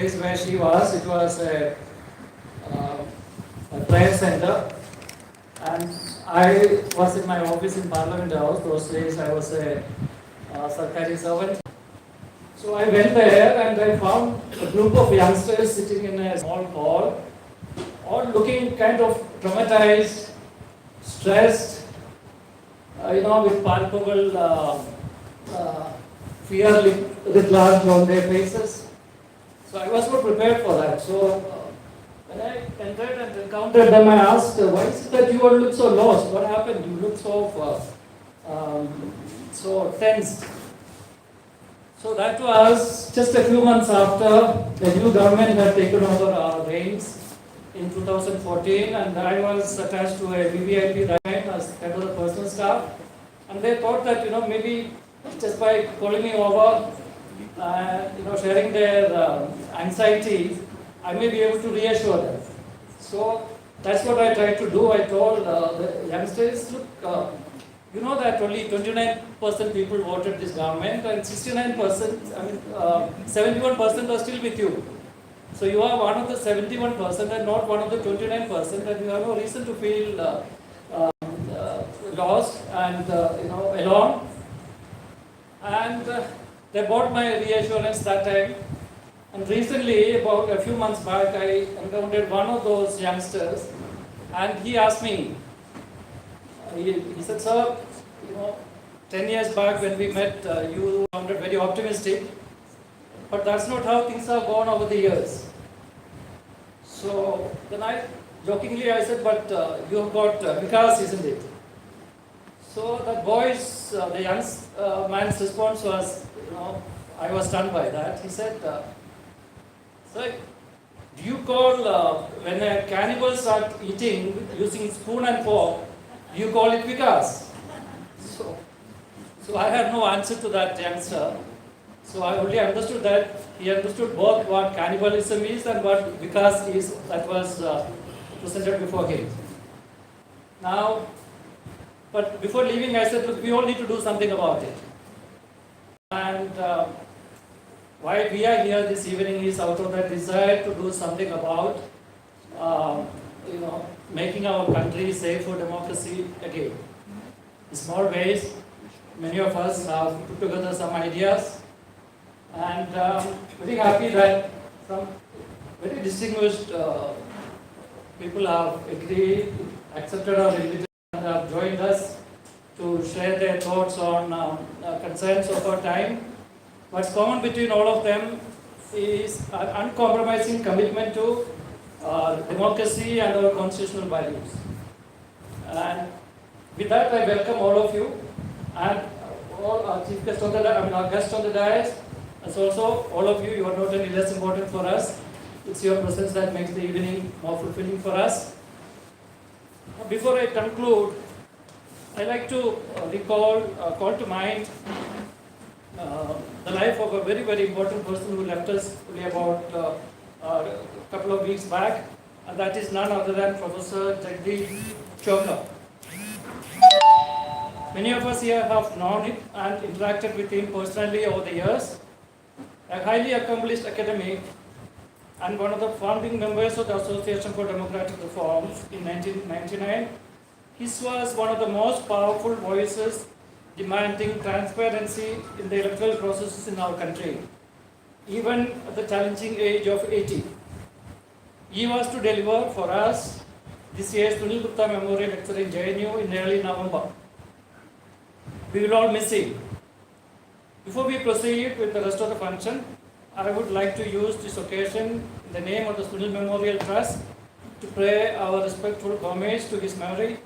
place where she was, it was a prayer center, and I was in my office in Parliament House. Those days I was a Sarkari servant. So I went there and I found a group of youngsters sitting in a small hall, all looking kind of traumatized, stressed, with palpable fear writ large on their faces. So I was not prepared for that. So when I entered and encountered them, I asked, why is it that you all look so lost? What happened? You look so tensed. So that was just a few months after the new government had taken over our reins in 2014, and I was attached to a VVIP line as head of the personal staff. And they thought that, maybe just by calling me over, sharing their anxieties, I may be able to reassure them. So that's what I tried to do. I told the youngsters, look, you know that only 29% people voted this government, and 69%, 71% are still with you. So you are one of the 71% and not one of the 29%, and you have no reason to feel lost and alone. And they bought my reassurance that time. And recently, about a few months back, I encountered one of those youngsters, and he asked me, he said, sir, 10 years back when we met, you sounded very optimistic, but that's not how things have gone over the years. So then jokingly I said, but you have got Vikas, isn't it? So that the young man's response was, I was stunned by that. He said, sir, do you call, when a cannibal starts eating using spoon and fork, do you call it Vikas? So I had no answer to that youngster. So I only understood that he understood both what cannibalism is and what Vikas is that was presented before him. Now, but before leaving, I said, look, we all need to do something about it. And why we are here this evening is out of that desire to do something about, making our country safe for democracy again. In small ways, many of us have put together some ideas, and very happy that some very distinguished people have agreed, accepted our invitation, and have joined us to share their thoughts on concerns of our time. What's common between all of them is an uncompromising commitment to democracy and our constitutional values. And with that, I welcome all of you and all our chief guests on our guests on the dais, as also all of you. You are not any less important for us. It's your presence that makes the evening more fulfilling for us. Before I conclude, I like to call to mind the life of a very, very important person who left us only about a couple of weeks back, and that is none other than Professor Jagdish Chopra. Many of us here have known him and interacted with him personally over the years. A highly accomplished academic and one of the founding members of the Association for Democratic Reforms in 1999, his was one of the most powerful voices demanding transparency in the electoral processes in our country, even at the challenging age of 80. He was to deliver for us this year's Sunil Gupta Memorial Lecture in JNU in early November. We will all miss him. Before we proceed with the rest of the function, I would like to use this occasion in the name of the Sunil Memorial Trust to pay our respectful homage to his memory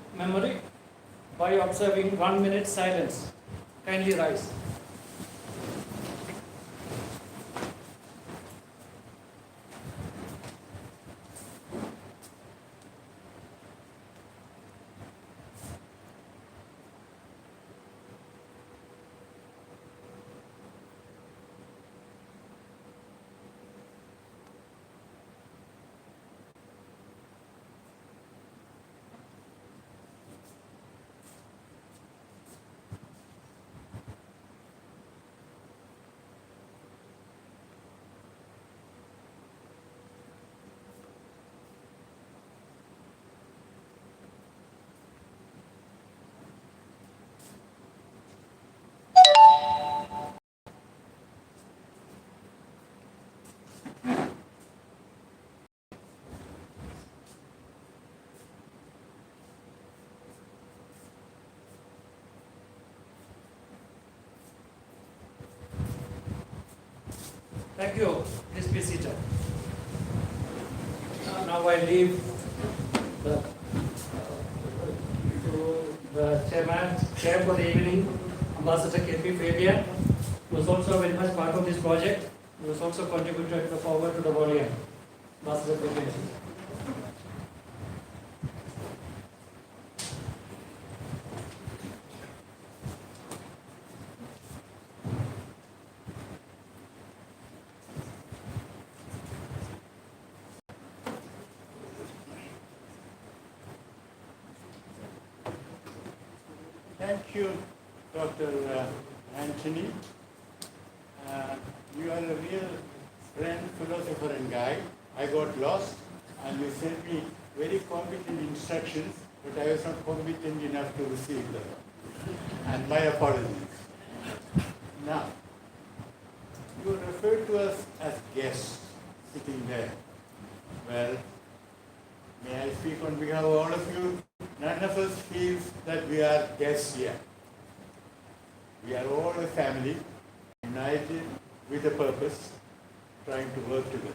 by observing 1 minute silence. Kindly rise. Thank you. Please be seated. Now I leave the, to the chair for the evening, Ambassador K.P. Fabian, who was also very much part of this project. He was also contributed forward to the volume. Ambassador Fabian. Thank you, Dr. Anthony. You are a real friend, philosopher and guide. I got lost and you sent me very competent instructions, but I was not competent enough to receive them. And my apologies. Now, you referred to us as guests sitting there. Well, may I speak on behalf of all of you? None of us feels that we are guests here. We are all a family, united with a purpose, trying to work together.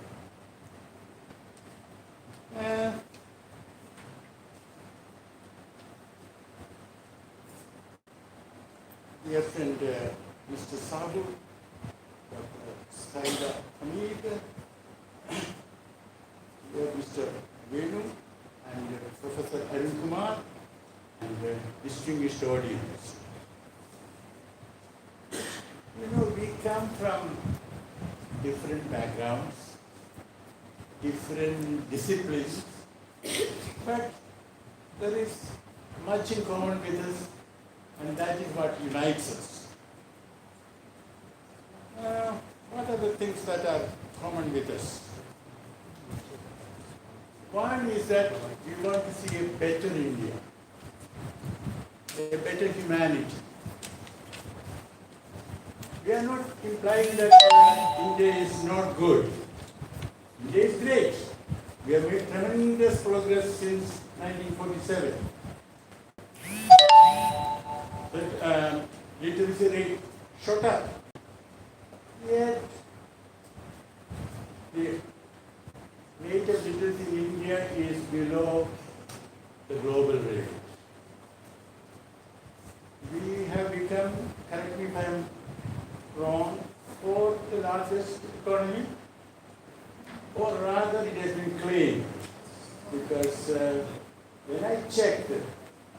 Dear friend, Mr. Sahu, Dr. Saida Hamid, Mr. Venu, and Professor Arun Kumar, and distinguished audience. You know, we come from different backgrounds, different disciplines, but there is much in common with us, and that is what unites us. What are the things that are common with us? One is that we want to see a better India, a better humanity. We are not implying that India is not good. India is great. We have made tremendous progress since 1947. But literacy rate shot up. Yet the rate of literacy in India is below the global rate. We have become, correct me if I am wrong, fourth largest economy, or rather it has been claimed, because when I checked,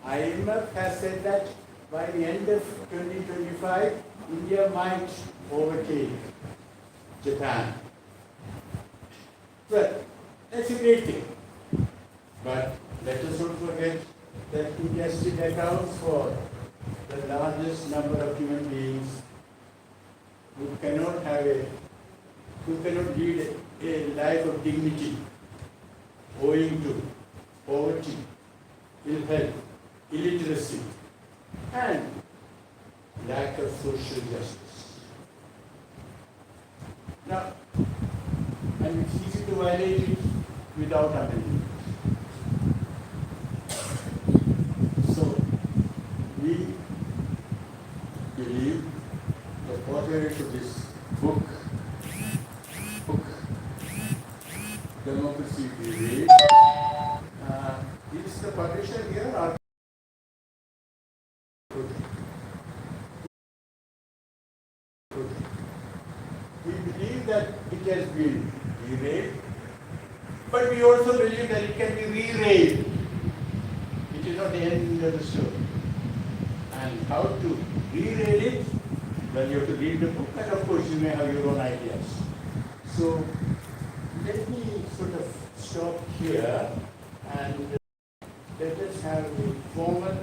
IMF has said that by the end of 2025, India might overtake Japan. Well, that's a great thing. But let us not forget that India still accounts for the largest number of human beings who cannot lead a life of dignity owing to poverty, ill health, illiteracy, and lack of social justice. Now, and it's easy to violate it without amendment. So, we believe the foreword to this book, Democracy We Read, is the publisher here or we believe that it has been reread, but we also believe that it can be reread. It is not the end of the story. And how to reread it? Well, you have to read the book, and of course you may have your own ideas. So let me sort of stop here and let us have the formal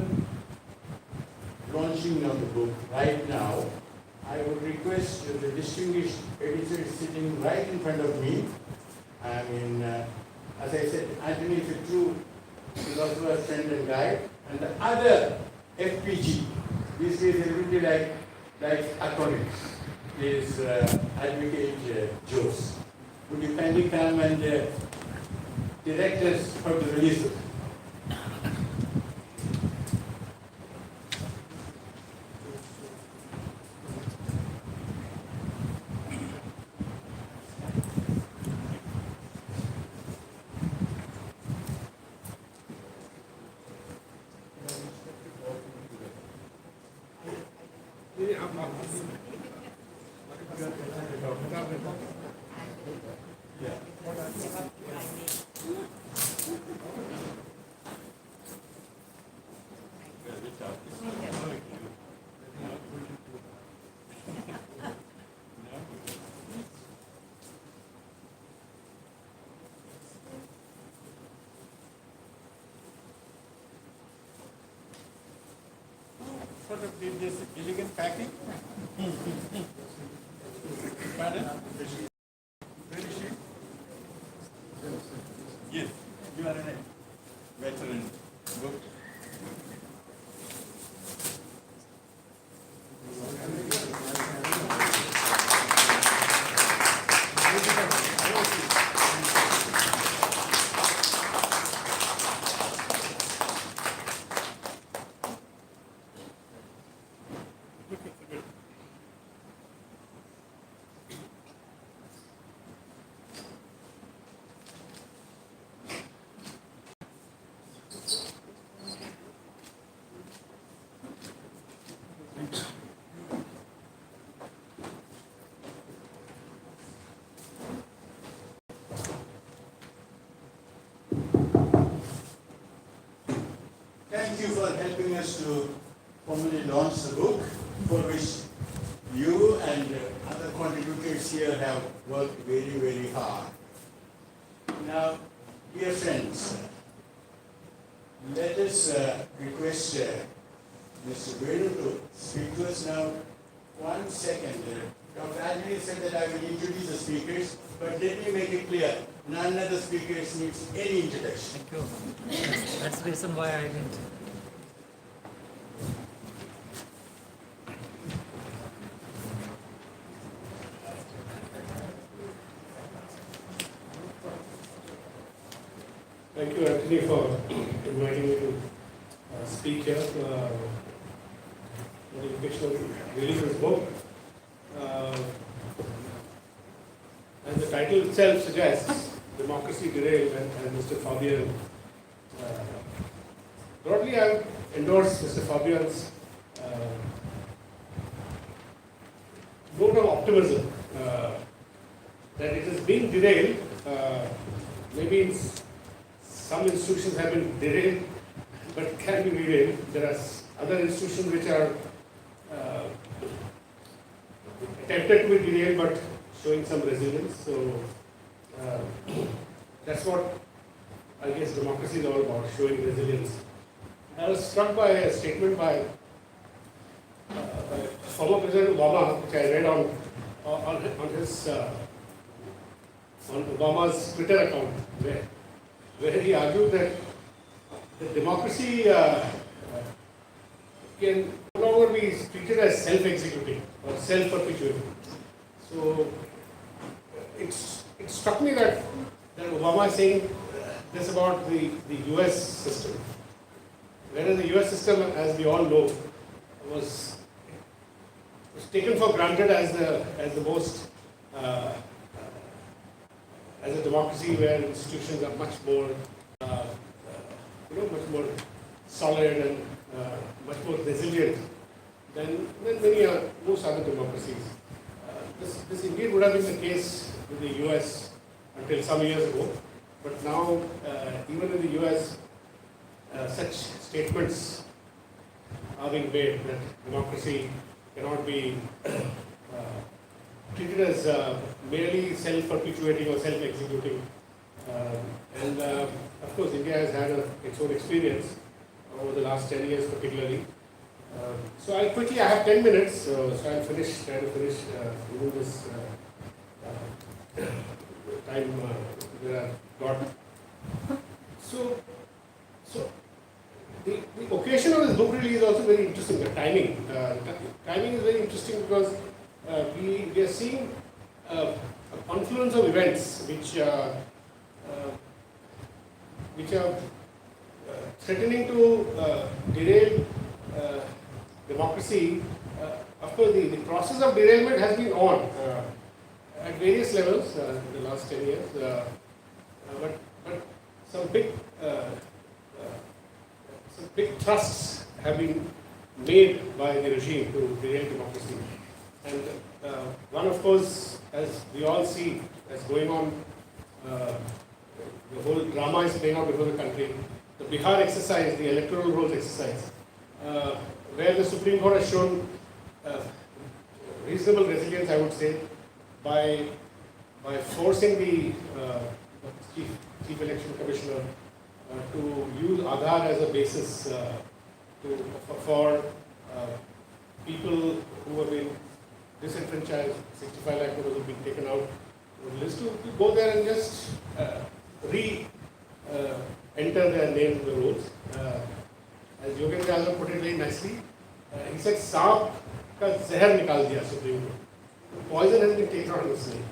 launching of the book right now. I would request the distinguished editor sitting right in front of me. I mean, as I said, Anthony is a true philosopher, friend and guide. And the other FPG, these days everybody likes acronyms, is Advocate Jose. Would you kindly come and direct us how to release it? sort of did this elegant packing. Pardon? Where is she? Yes, you are a veteran. Good. Thank you for helping us to formally launch the book, for which you and other contributors here have worked very, very hard. Now, dear friends, let us request Mr. Venu to speak to us now. 1 second. Dr. Anjali said that I will introduce the speakers, but let me make it clear, none of the speakers needs any introduction. Thank you. That's the reason why I didn't. Thank you, Anthony, for inviting me to speak here on the invitation of release this book. As the title itself suggests, Democracy Derailed, and Mr. Fabian. Broadly, I endorse Mr. Fabian's note of optimism that it is being derailed. Maybe some institutions have been derailed, but can be derailed. There are other institutions which are attempted to be derailed, but showing some resilience. So that's what I guess democracy is all about, showing resilience. I was struck by a statement by former President Obama, which I read on his on Obama's Twitter account, where he argued that the democracy can no longer be treated as self-executing or self-perpetuating. So it struck me that Obama is saying this about the US system, whereas the US system, as we all know, was taken for granted as the most as a democracy where institutions are much more much more solid and much more resilient than many most other democracies. This indeed would have been the case with the US until some years ago, but now even in the US such statements are being made that democracy cannot be treated as merely self-perpetuating or self-executing. And of course, India has had its own experience over the last 10 years particularly. So I have 10 minutes, so I'll try to finish within this time that I've got. So the occasion of this book really is also very interesting, the timing. Timing is very interesting because we are seeing a confluence of events which are threatening to derail democracy. Of course, the process of derailment has been on at various levels in the last 10 years, but some big thrusts have been made by the regime to derail democracy. And one, of course, as we all see, as going on, the whole drama is playing out before the country. The Bihar exercise, the electoral rolls exercise, where the Supreme Court has shown reasonable resilience, I would say, by forcing the Chief Election Commissioner to use Aadhaar as a basis for people who have been disenfranchised, 65 lakh voters have been taken out of the list, to go there and just enter their names in the rolls. As Yogendra Yadav put it very nicely, he said, "Saap ka zehar nikal diya Supreme Court." Poison has been taken out of the snake.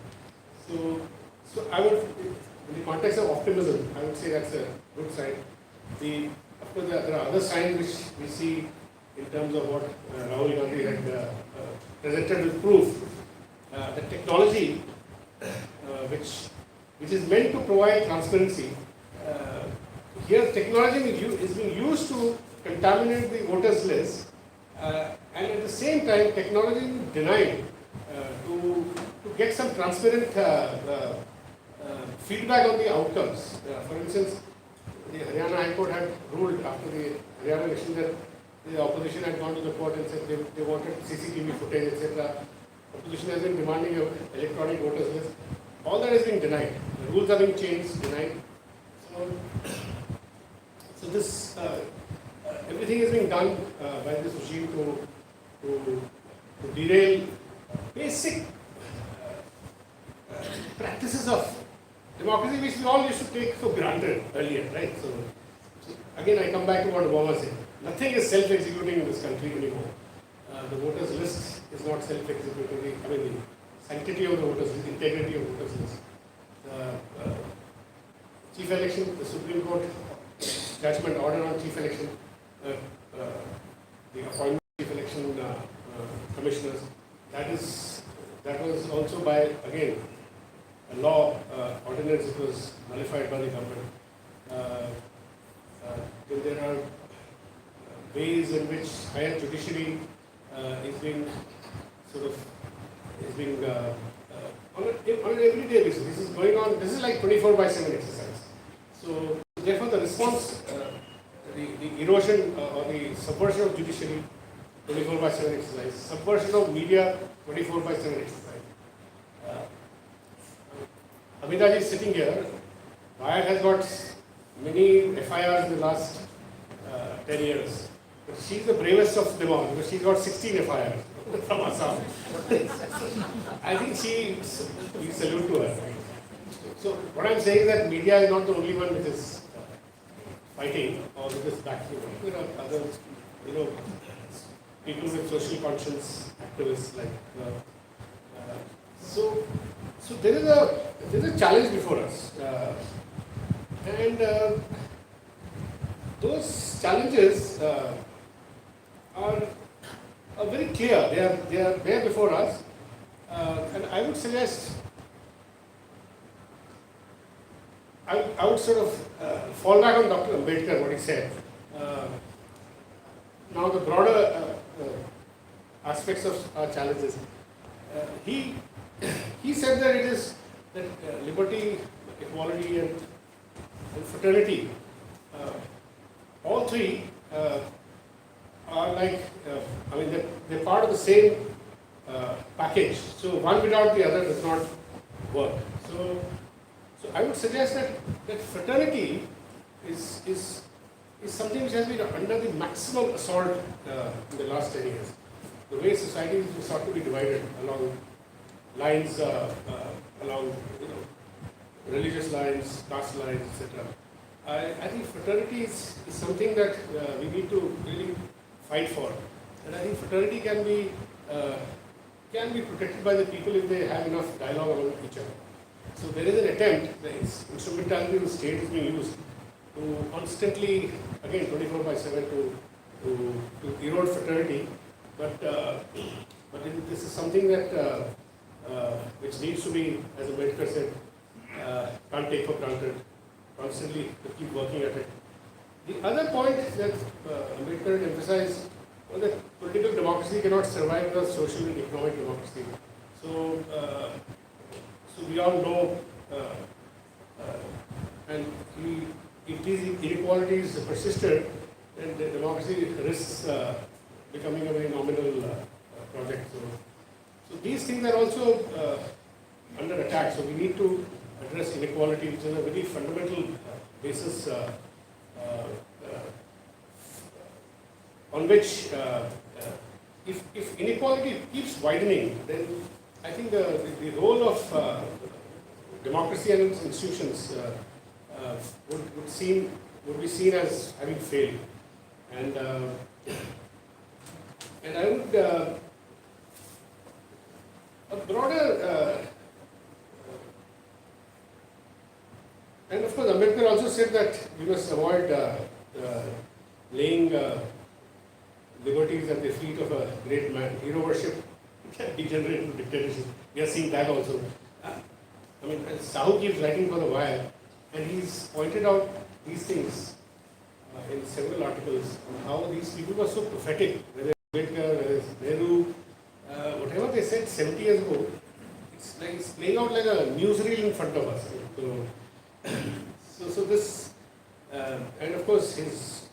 So I would, in the context of optimism, I would say that's a good sign. Of course, there are other signs which we see in terms of what Rahul Gandhi had presented with proof. The technology, which is meant to provide transparency, here technology is being used to contaminate the voters list, and at the same time technology is being denied to get some transparent feedback on the outcomes. For instance, the Haryana High Court had ruled after the Haryana election that the opposition had gone to the court and said they wanted CCTV footage, etc. Opposition has been demanding an electronic voters list. All that is being denied. The rules are being changed, denied. So this everything is being done by this regime to derail basic practices of democracy, which we all used to take for granted earlier, right? So again, I come back to what Obama said. Nothing is self-executing in this country anymore. The voters list is not self-executing. I mean, the sanctity of the voters list, the integrity of the voters list. Chief election, the Supreme Court judgment order on chief election, the appointment of chief election commissioners, that was also by, again, a law ordinance. It was nullified by the government. Then there are ways in which higher judiciary is being on an everyday basis. This is going on. This is like 24/7 exercise. So therefore, the response, the erosion or the subversion of judiciary, 24/7 exercise. Subversion of media, 24/7 exercise. Amita is sitting here. Wyatt has got many FIRs in the last 10 years. But she's the bravest of them all because she's got 16 FIRs from Assam. I think we salute to her. So what I'm saying is that media is not the only one which is fighting or which is backing. There are other, people with social conscience, activists like. So there is a challenge before us, and those challenges are very clear. They are there before us, and I would suggest I would sort of fall back on Dr. Ambedkar, what he said. Now the broader aspects of our challenges. He said that it is that liberty, equality, and fraternity, all three are like, they're part of the same package. So one without the other does not work. So I would suggest that fraternity is something which has been under the maximum assault in the last 10 years. The way society is sought to be divided along lines, along religious lines, caste lines, etc. I think fraternity is something that we need to really fight for, and I think fraternity can be protected by the people if they have enough dialogue among each other. So there is an attempt, the instrumentality of the state is being used to constantly, again 24/7, to erode fraternity, but this is something that which needs to be, as Ambedkar said, can't take for granted, constantly to keep working at it. The other point that Ambedkar emphasized was that political democracy cannot survive without social and economic democracy. So we all know, and if these inequalities persisted, then the democracy risks becoming a very nominal project. So these things are also under attack. So we need to address inequality, which is a very fundamental basis on which if inequality keeps widening, then I think the role of democracy and its institutions would be seen as having failed. And I would a broader and of course Ambedkar also said that we must avoid laying liberties at the feet of a great man. Hero worship can degenerate into dictatorship. We are seeing that also. I mean, Sahu keeps writing for the Wire, and he's pointed out these things in several articles on how these people were so prophetic. Whether it's Ambedkar, whether it's Nehru, whatever they said 70 years ago, it's playing out like a newsreel in front of us. So this, and of course his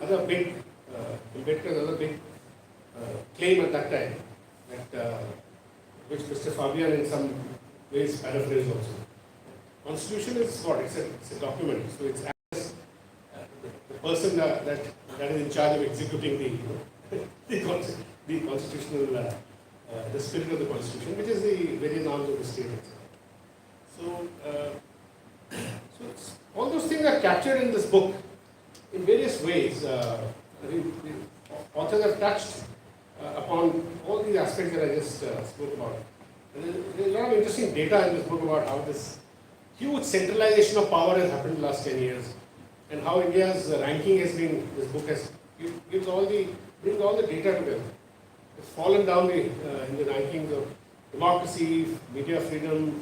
other big, Ambedkar's other big claim at that time, that which Mr. Fabian in some ways paraphrased also. Constitution is what? It's a document, so it's as the person that is in charge of executing the constitutional, the spirit of the constitution, which is the various arms of the state itself. So all those things are captured in this book in various ways. I think the authors have touched upon all these aspects that I just spoke about. And there's a lot of interesting data in this book about how this huge centralization of power has happened in the last 10 years, and how India's ranking has been. This book brings all the data together. It's fallen down in the rankings of democracy, media freedom,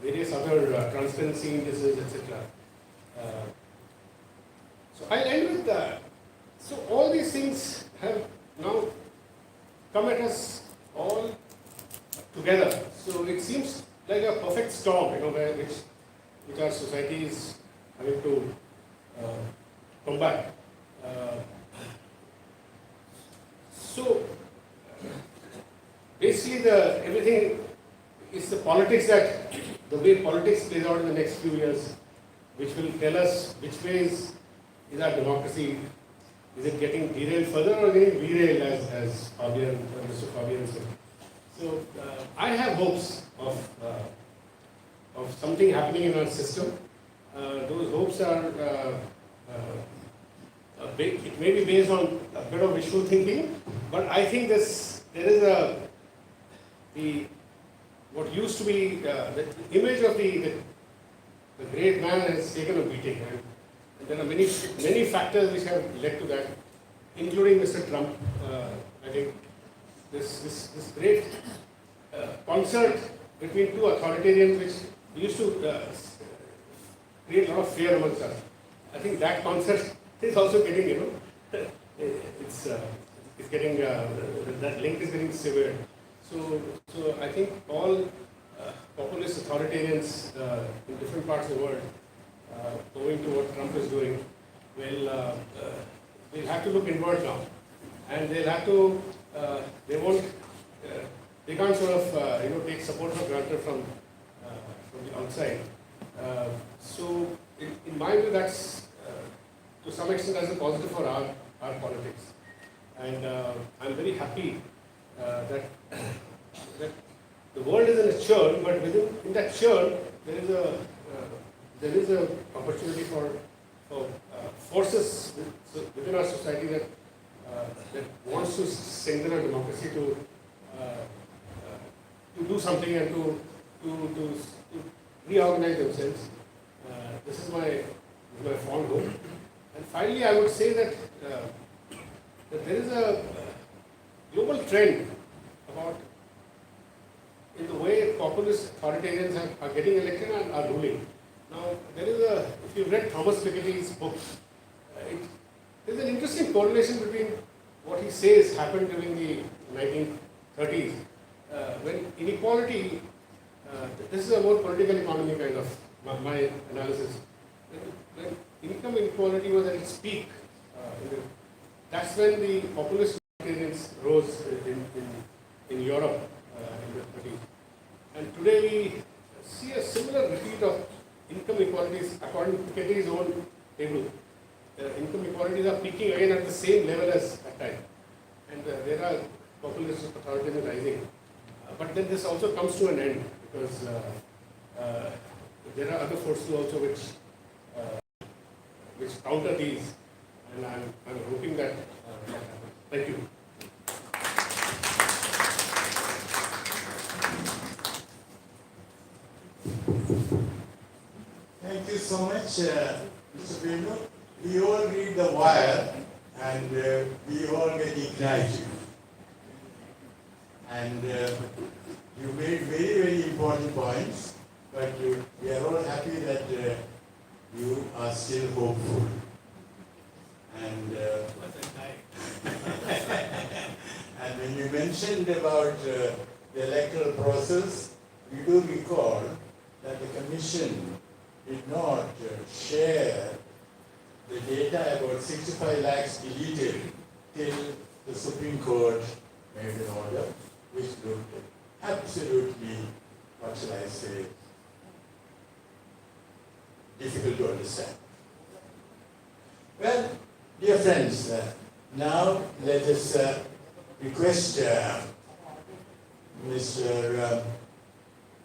various other transparency indices, etc. So I'll end with that. So all these things have now come at us all together. So it seems like a perfect storm, which our society is having to combat. So basically, everything is the politics the way politics plays out in the next few years, which will tell us which way is our democracy. Is it getting derailed further or getting derailed, as Mr. Fabian said? So I have hopes of something happening in our system. Those hopes are it may be based on a bit of wishful thinking, but I think there is what used to be the image of the great man has taken a beating, and there are many factors which have led to that, including Mr. Trump. I think this great concert between two authoritarians, which used to create a lot of fear amongst us. I think that concert is also getting, it's getting that link is getting severed. So I think all populist authoritarians in different parts of the world, owing to what Trump is doing, will have to look inward now, and they'll have to. They can't sort of take support for granted from the outside. So in my view, that's to some extent that's a positive for our politics, and I'm very happy that the world is in a churn, but in that churn there is a opportunity for forces within our society that wants to strengthen our democracy, to do something and to reorganize themselves. This is my fond hope. And finally, I would say that there is a global trend about in the way populist authoritarians are getting elected and are ruling. Now, if you've read Thomas Piketty's book, there's an interesting correlation between what he says happened during the 1930s, when inequality, this is a more political economy kind of my analysis, when income inequality was at its peak, that's when the populist authoritarians rose in Europe in the 30s. And today we see a similar repeat of income inequalities according to Piketty's own table. Income inequalities are peaking again at the same level as that time. and there are populist authoritarianism rising. But then this also comes to an end because there are other forces also which counter these, and I'm hoping that that happens. Thank you. Thank you so much, Mr. Venu. We all read the wire and we all get ignited. And you made very, very important points, but we are all happy that you are still hopeful. And, and when you mentioned about the electoral process, we do recall that the Commission did not share the data about 65 lakhs deleted till the Supreme Court made an order which looked absolutely, what shall I say, difficult to understand. Well, dear friends, now let us request Mr.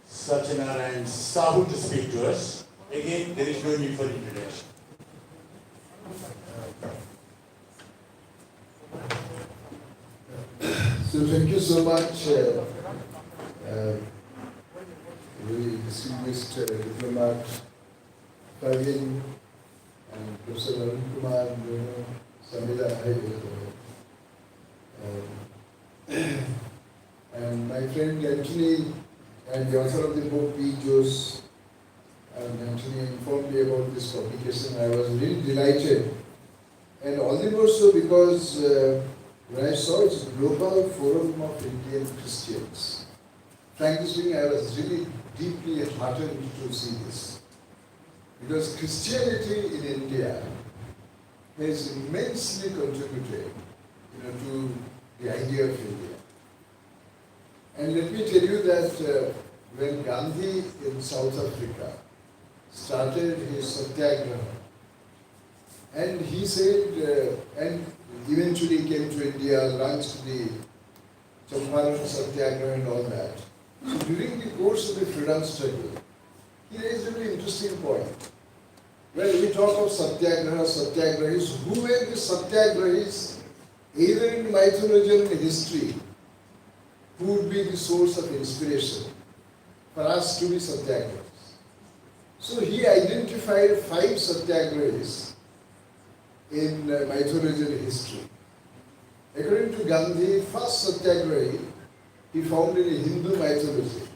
Satyanarayan Sahu to speak to us. Again, there is no need for introduction. So thank you so much, very distinguished diplomat Praveen and Professor Arun Kumar, Samila, and my friend Anthony and the author of the book, P. Jose, and Anthony informed me about this publication. I was really delighted, and all the more so because when I saw it's Global Forum of Indian Christians. Frankly speaking, I was really deeply heartened to see this. Because Christianity in India has immensely contributed to the idea of India. And let me tell you that when Gandhi in South Africa started his satyagraha, and he said, and eventually came to India, launched the Champaran Satyagraha and all that. So during the course of the freedom struggle, he raised a very interesting point. When we talk of satyagrahis, who were the satyagrahis, either in mythology or in history, who would be the source of inspiration for us to be satyagrahis? So he identified 5 satyagrahis in mythology and history. According to Gandhi, first satyagrahi he found in Hindu mythology,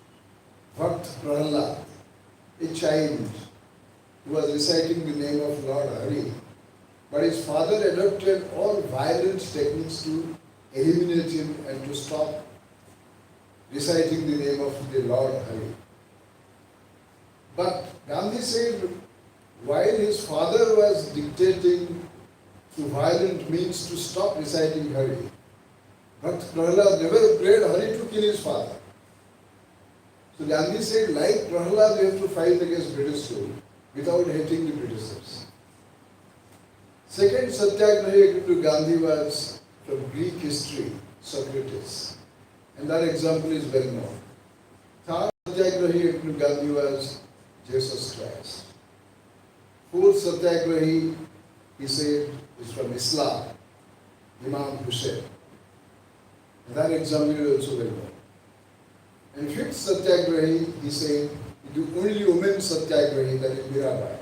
Bhakt Prahlad, a child who was reciting the name of Lord Hari, but his father adopted all violent techniques to eliminate him and to stop reciting the name of the Lord Hari. But Gandhi said, while his father was dictating through violent means to stop reciting Hari, but Prahlad never prayed Hari to kill his father. So Gandhi said, like Prahlad, you have to fight against British rule without hating the Britishers. Second satyagrahi according to Gandhi was from Greek history, Socrates. And that example is well known. Third satyagrahi according to Gandhi was Jesus Christ. Fourth satyagrahi, he said, is from Islam, Imam Hussain. And that example is also well known. And fifth satyagrahi, he said, the only woman satyagrahi, that is Mirabai.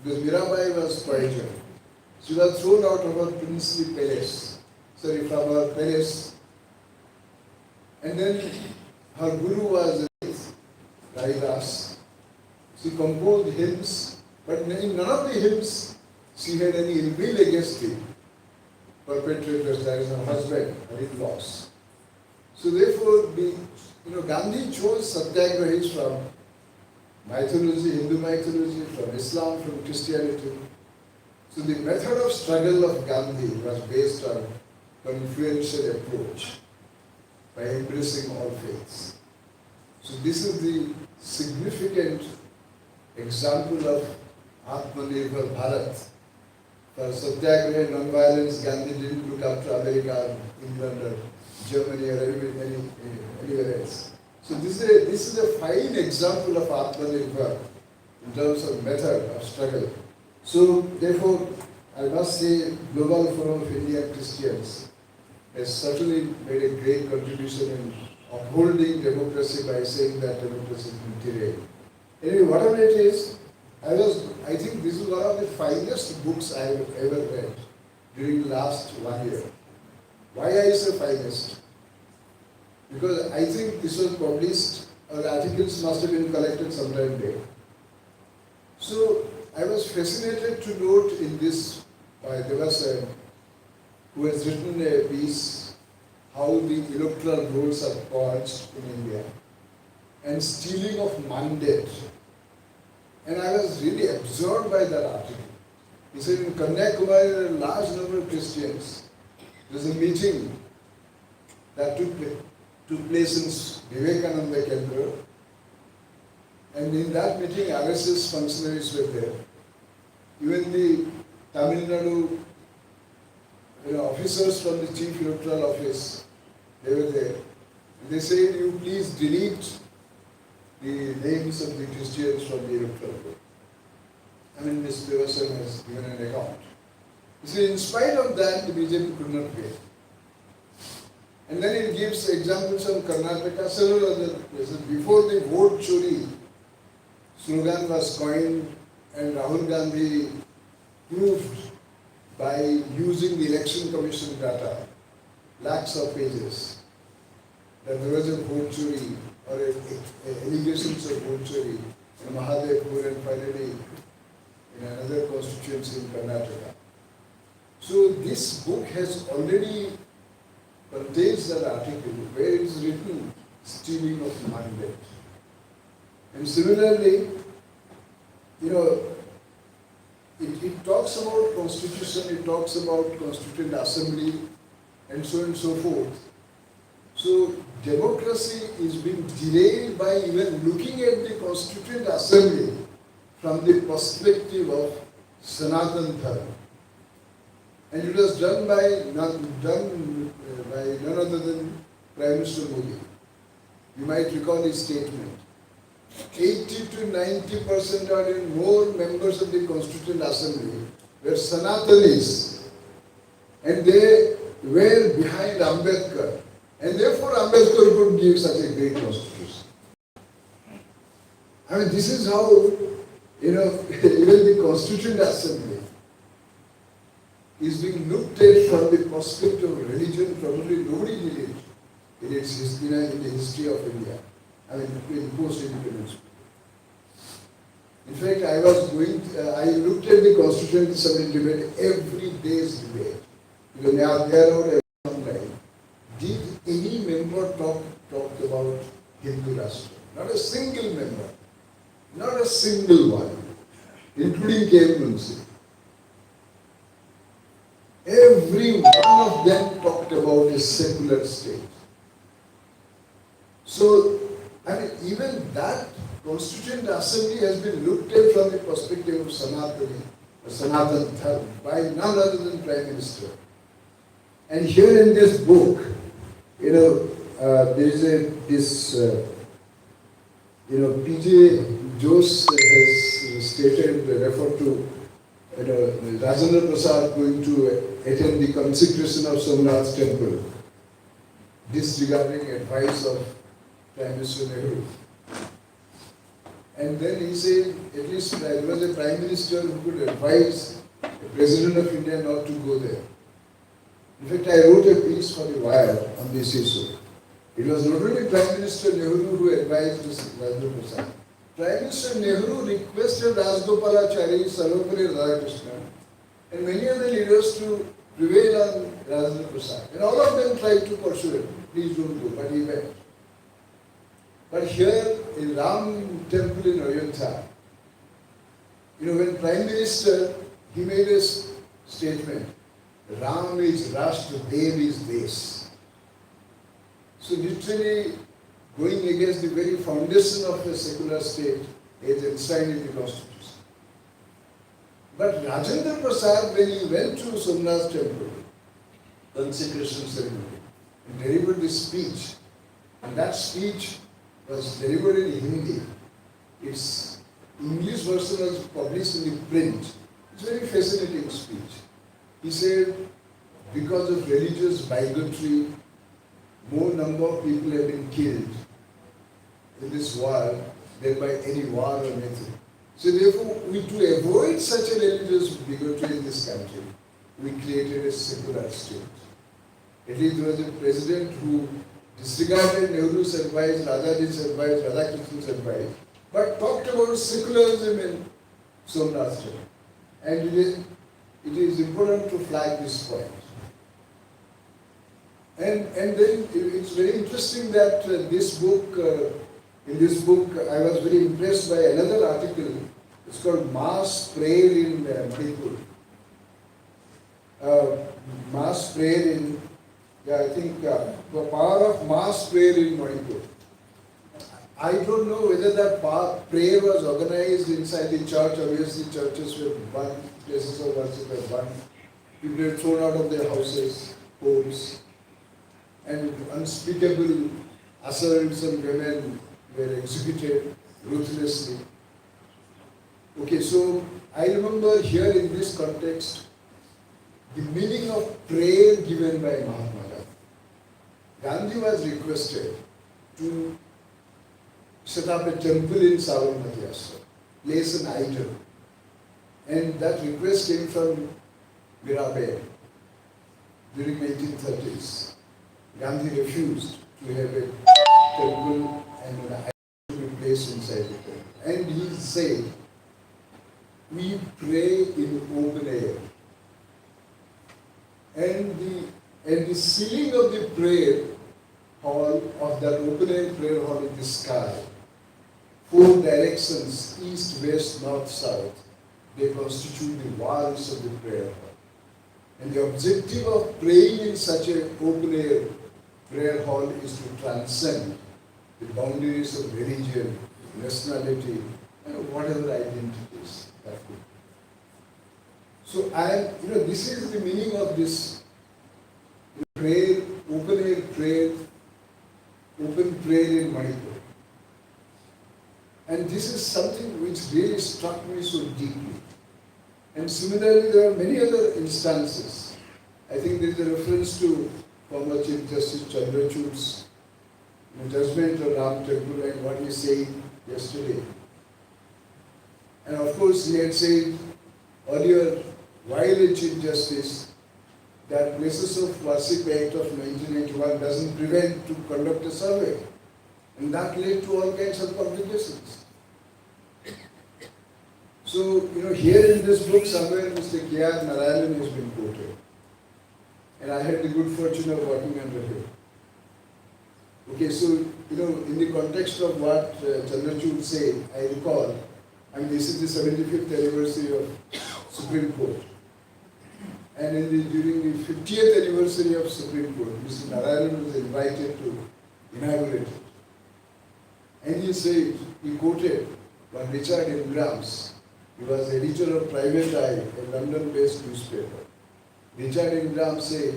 Because Mirabai was poison. She was thrown out of her princely palace, from her palace. And then her guru was Raidas. She composed hymns, but in none of the hymns she had any ill will against the perpetrators, that is her husband, her in-laws. So therefore, Gandhi chose satyagrahis from mythology, Hindu mythology, from Islam, from Christianity. So the method of struggle of Gandhi was based on an influential approach by embracing all faiths. So this is the significant example of Atmanirbhar Bharat For Satyagraha, non-violence, Gandhi didn't look up to America, England, or Germany, or anywhere else. So this is a fine example of Atmanirbhar in terms of method of struggle. So therefore, I must say, Global Forum of Indian Christians has certainly made a great contribution in upholding democracy by saying that democracy is material. Anyway, whatever it is, I think this is one of the finest books I have ever read during the last 1 year. Why I say finest? Because I think this was published, or articles must have been collected sometime there. So I was fascinated to note in this by Devasan, who has written a piece, how the electoral rolls are purged in India, and stealing of mandate. And I was really absorbed by that article. He said in Kanyakumari, there are a large number of Christians. There's a meeting that took place in Vivekananda Kendra. And in that meeting, RSS functionaries were there. Even the Tamil Nadu officers from the Chief Electoral Office, they were there. And they said, you please delete the names of the Christians from the electoral book. I mean, Ms. Devasan has given an account. You see, in spite of that, the BJP could not pay. And then it gives examples of Karnataka, several other places. Before the vote chori slogan was coined, and Rahul Gandhi proved by using the election commission data, lakhs of pages, that there was a vote chori or allegations of vote chori in Mahadevpur and finally in another constituency in Karnataka. So this book has already contains that article where it is written stealing of mandate. And similarly, it talks about constitution, it talks about constituent assembly, and so on and so forth. So democracy is being derailed by even looking at the constituent assembly from the perspective of Sanatan Dharma. And it was done by none other than Prime Minister Modi. You might recall his statement. 80 to 90% or even more members of the Constituent Assembly were Sanatanis, and they were behind Ambedkar, and therefore Ambedkar could give such a great constitution. I mean, this is how, even the Constituent Assembly is being looked at from the perspective of religion. Probably nobody did it in its history, in the history of India. I mean, in post-independence. In fact, I looked at the Constituent Assembly debate, every day's debate, because they are there online. Did any member talk about Hindu Rashtra? Not a single member. Not a single one, including K. Munshi. Every one of them talked about a secular state. So, I mean, even that Constituent Assembly has been looked at from the perspective of Sanatan Dharma by none other than Prime Minister. And here in this book, there is P.J. Jose has stated, referred to Rajendra Prasad going to attend the consecration of Somnath's temple, disregarding advice of Prime Minister Nehru. And then he said, at least there was a Prime Minister who could advise the President of India not to go there. In fact, I wrote a piece for the Wire on this issue. It was not only Prime Minister Nehru who advised Rajendra Prasad. Prime Minister Nehru requested Rajgopalachari, Sarvapalli Radhakrishnan, and many other leaders to prevail on Rajendra Prasad. And all of them tried to pursue it. Please don't go, but he went. But here in Ram temple in Ayodhya, when Prime Minister, he made a statement, Ram is Rashtra, Dev is Desh. So literally going against the very foundation of the secular state is enshrined in the Constitution. But Rajendra Prasad, when he went to Somnath temple, consecration ceremony, he delivered this speech. And that speech was delivered in Hindi. Its English version was published in the print. It's a very fascinating speech. He said, because of religious bigotry, more number of people have been killed in this war than by any war or anything. So therefore, to avoid such a religious bigotry in this country, we created a secular state. At least there was a president who disregarded Nehru's advice, Rajaji's advice, Radhakrishnan's advice, but talked about secularism in Somnath temple. And it is important to flag this point. And then it's very interesting that in this book I was very impressed by another article. It's called Mass Prayer in Manipur. Mass prayer in, the power of mass prayer in Manipur. I don't know whether that prayer was organized inside the church. Obviously, churches were burned, places of worship were burned. People were thrown out of their houses, homes, and unspeakable assaults on women were executed ruthlessly. Okay, so I remember here in this context the meaning of prayer given by Mahatma Gandhi. Gandhi was requested to set up a temple in Sabarmati Ashram, place an idol. And that request came from Mirabai during 1930s. Gandhi refused to have a temple and an idol to be placed inside the temple. And he said, we pray in open air. And the ceiling of the prayer hall, of that open air prayer hall in the sky, 4 directions, east, west, north, south, they constitute the walls of the prayer hall. And the objective of praying in such an open air prayer hall is to transcend the boundaries of religion, nationality, and whatever identities that could be. So this is the meaning of this prayer, open air prayer, open prayer in Manipur. And this is something which really struck me so deeply. And similarly, there are many other instances. I think there is a reference to former Chief Justice Chandrachud's judgment of Ram Temple and what he said yesterday. And of course, he had said earlier, while a Chief Justice, that Places of Worship Act of 1991 doesn't prevent to conduct a survey. And that led to all kinds of complications. So, here in this book somewhere Mr. K.R. Narayanan has been quoted. And I had the good fortune of working under him. Okay, so, in the context of what Chandrachud said, I recall, this is the 75th anniversary of Supreme Court. And during the 50th anniversary of Supreme Court, Mr. Narayanan was invited to inaugurate it. And he quoted one Richard Ingram's. He was editor of Private Eye, a London-based newspaper. Richard Ingram said,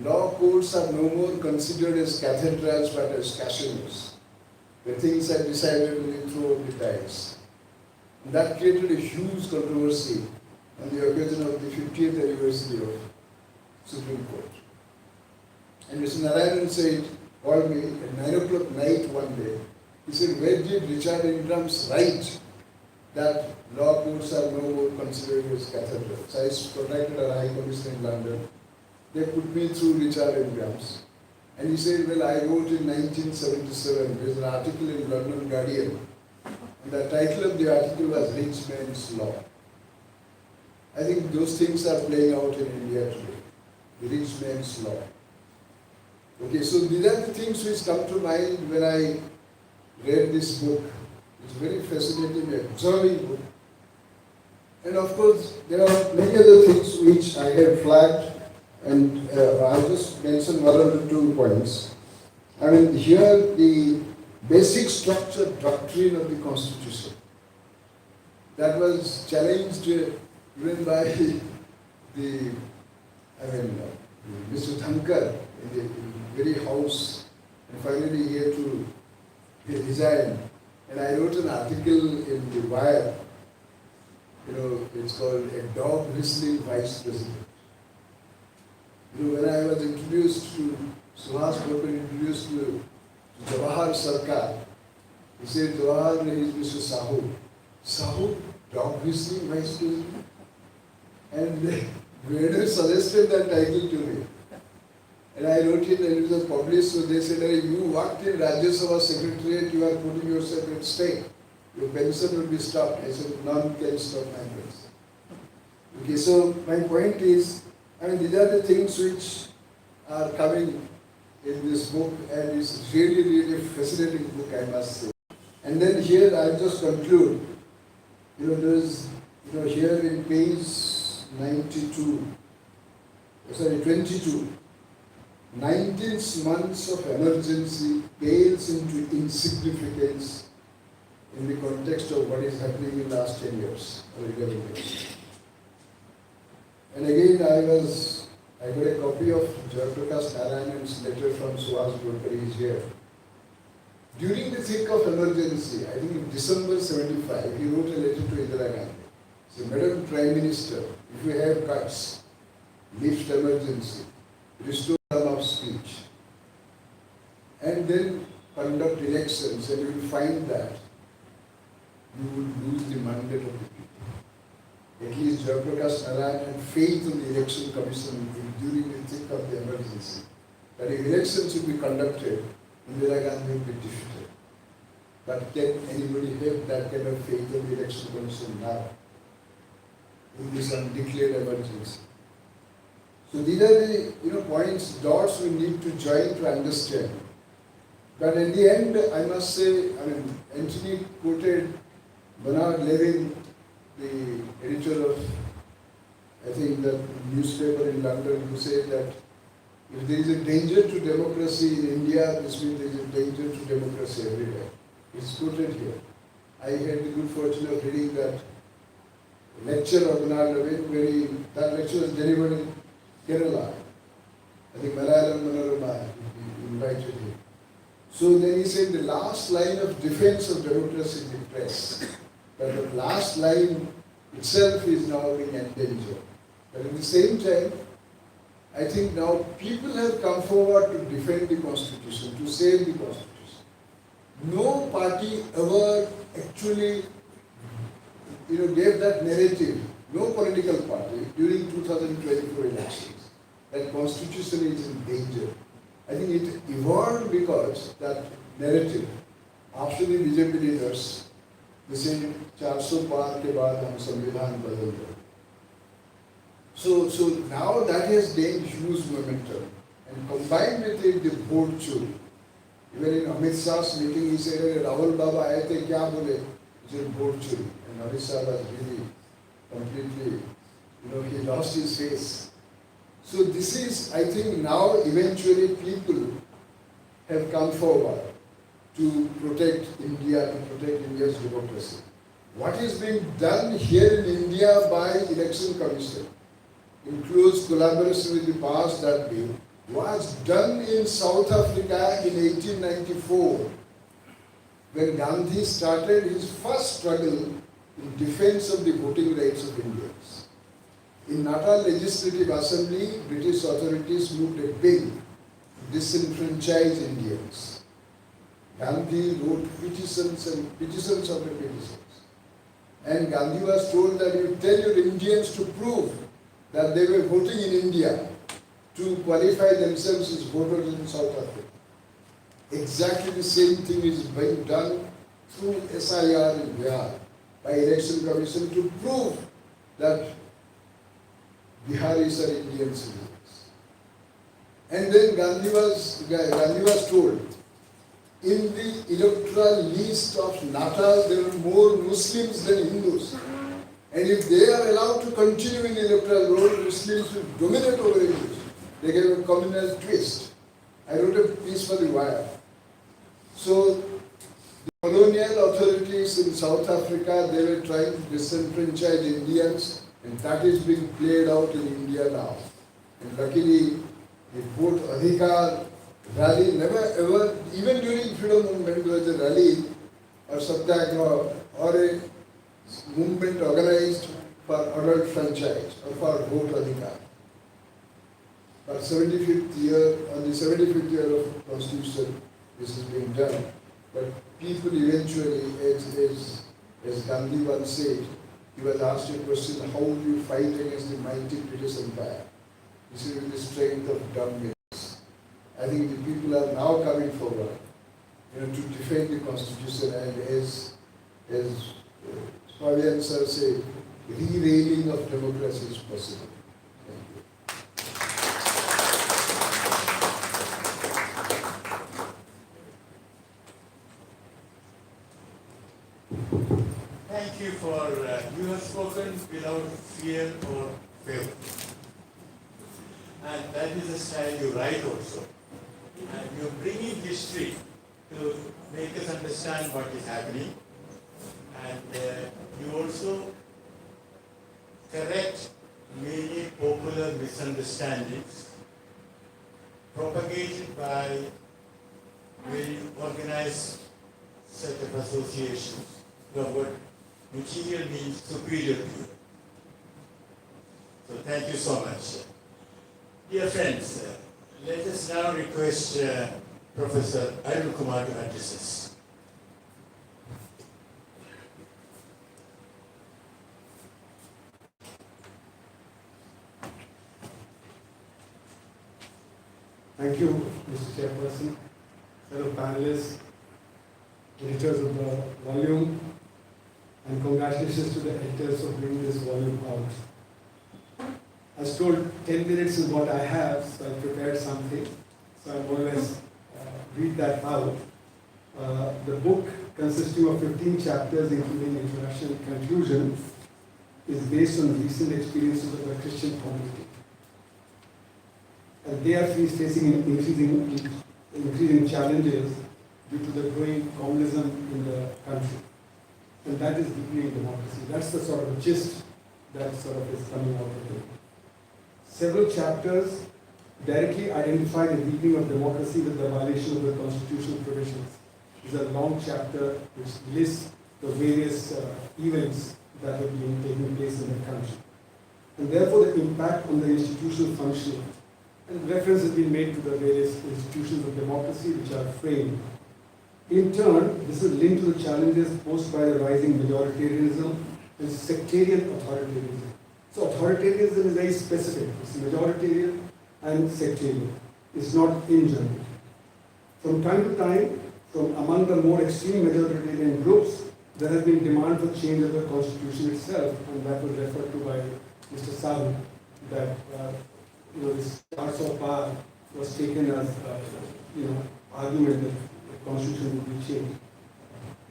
law courts are no more considered as cathedrals but as casinos, where things are decided when you throw the dice. And that created a huge controversy on the occasion of the 50th anniversary of Supreme Court. And Mr. Narayanan said, called me at 9 o'clock night one day. He said, where did Richard Ingram's write that law courts are no more considered as cathedrals? I contacted a High Commission in London. They put me through Richard Ingram's. And he said, well, I wrote in 1977, there's an article in London Guardian. And the title of the article was Rich Man's Law. I think those things are playing out in India today. The rich man's law. Okay, so these are the things which come to mind when I read this book. It's a very fascinating, absorbing book. And of course, there are many other things which I have flagged, and I'll just mention one or two points. Here the basic structure doctrine of the Constitution that was challenged even by Mr. Thankar in the very house, and finally he had to resign. And I wrote an article in the Wire, it's called A Dog Whistling Vice President. When I was introduced to, Suhas Gopal introduced to Jawahar Sarkar, he said, Jawahar is Mr. Sahu. Sahu, dog whistling vice president? And Vader suggested that title to me. And I wrote it and it was published, so they said, hey, you worked in Rajya Sabha Secretariat, you are putting yourself at stake. Your pension will be stopped. I said, none can stop my pension. Okay, so my point is, these are the things which are coming in this book, and it's really, really fascinating book, I must say. And then here I'll just conclude. There's, here in page 22, 19 months of emergency pales into insignificance in the context of what is happening in the last 10 years or 11 years. And again, I got a copy of Jayaprakash Narayanan's letter from Suhas Gopal is here. During the thick of emergency, I think in December 75, he wrote a letter to Indira Gandhi. He said, Madam Prime Minister, if you have cuts, lift emergency, restore freedom of speech, and then conduct elections, and you will find that you will lose the mandate of the people. At least Jayaprakash Narayan had faith in the election commission during the thick of the emergency, that if elections should be conducted, Indira Gandhi will be defeated. But can anybody have that kind of faith in the election commission now, in this undeclared emergency? So these are the points, dots we need to join to understand. But at the end, I must say, Anthony quoted Bernard Levin, the editor of, I think, the newspaper in London, who said that if there is a danger to democracy in India, this means there is a danger to democracy everywhere. It's quoted here. I had the good fortune of reading that lecture of Bernard Levin, that lecture was delivered in Kerala. I think Malayalam Manorama invited him. So then he said the last line of defense of democracy is the press. But the last line itself is now being endangered. But at the same time, I think now people have come forward to defend the Constitution, to save the Constitution. No party ever actually gave that narrative, no political party during 2024 elections, that Constitution is in danger. I think it evolved because that narrative, after the BJP leaders, they said, 400 पार के बाद हम संविधान बदल दें. So now that has gained huge momentum, and combined with it the vote churi. Even in Amit Shah's meeting, he said, Rahul Baba आए थे क्या बोले? He said vote churi, and Amit Shah was really completely, he lost his face. So this is, I think, now eventually people have come forward to protect India, to protect India's democracy. What is being done here in India by Election Commission, in close collaboration with the powers that be, was done in South Africa in 1894, when Gandhi started his first struggle in defense of the voting rights of Indians. In Natal Legislative Assembly, British authorities moved a bill to disenfranchise Indians. Gandhi wrote petitions and petitions of the petitions. And Gandhi was told that you tell your Indians to prove that they were voting in India to qualify themselves as voters in South Africa. Exactly the same thing is being done through SIR in Bihar by Election Commission to prove that Biharis are Indian citizens. And then Gandhi was told, in the electoral list of Natal, there are more Muslims than Hindus. And if they are allowed to continue in the electoral roll, Muslims will dominate over Hindus. They gave a communal twist. I wrote a piece for the Wire. So, the colonial authorities in South Africa, they were trying to disenfranchise Indians And that is being played out in India now. And luckily, the vote Adhikar rally never ever, even during freedom movement, there was a rally or satyagraha or a movement organized for adult franchise or for vote Adhikar. But 75th year, on the 75th year of Constitution, this is being done. But people eventually, as Gandhi once said, he was asked a question, how will you fight against the mighty British Empire? He said, with the strength of dumbbells. I think the people are now coming forward, to defend the Constitution, and as Fabian sir said, re-railing of democracy is possible. Thank you for, you have spoken without fear or favor. And that is the style you write also. And you're bringing history to make us understand what is happening. And you also correct many popular misunderstandings propagated by very organized set of associations. What material means superior to you. So thank you so much. Dear friends, let us now request Professor Arun Kumar to address us. Thank you, Mr. Chairperson, fellow panelists, editors of the volume, and congratulations to the editors for bringing this volume out. I was told 10 minutes is what I have, so I prepared something. So I more or less read that out. The book, consisting of 15 chapters, including introduction and conclusion, is based on recent experiences of the Christian community. And they are facing increasing challenges due to the growing communism in the country. And that is deepening democracy. That's the sort of gist that sort of is coming out of it. Several chapters directly identify the deepening of democracy with the violation of the constitutional provisions. It's a long chapter which lists the various events that have been taking place in the country. And therefore the impact on the institutional functioning. And reference has been made to the various institutions of democracy which are framed. In turn, this is linked to the challenges posed by the rising majoritarianism and sectarian authoritarianism. So authoritarianism is very specific. It's majoritarian and sectarian. It's not in general. From time to time, from among the more extreme majoritarian groups, there has been demand for change of the constitution itself, and that was referred to by Mr. Sahu, that this parts of power was taken as argument that the constitution would be changed.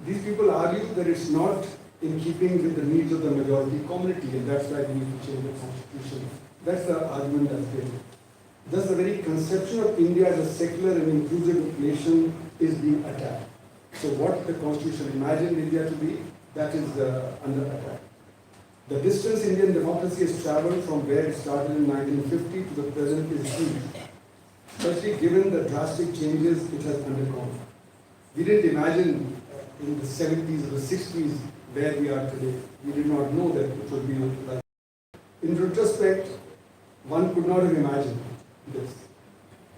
These people argue that it's not in keeping with the needs of the majority community, and that's why we need to change the constitution. That's the argument that's given. Thus, the very conception of India as a secular and inclusive nation is being attacked. So what the constitution imagined India to be, that is under attack. The distance Indian democracy has travelled from where it started in 1950 to the present is huge, especially given the drastic changes it has undergone. We didn't imagine in the 70s or the 60s where we are today. We did not know that it would be like that. In retrospect, one could not have imagined this.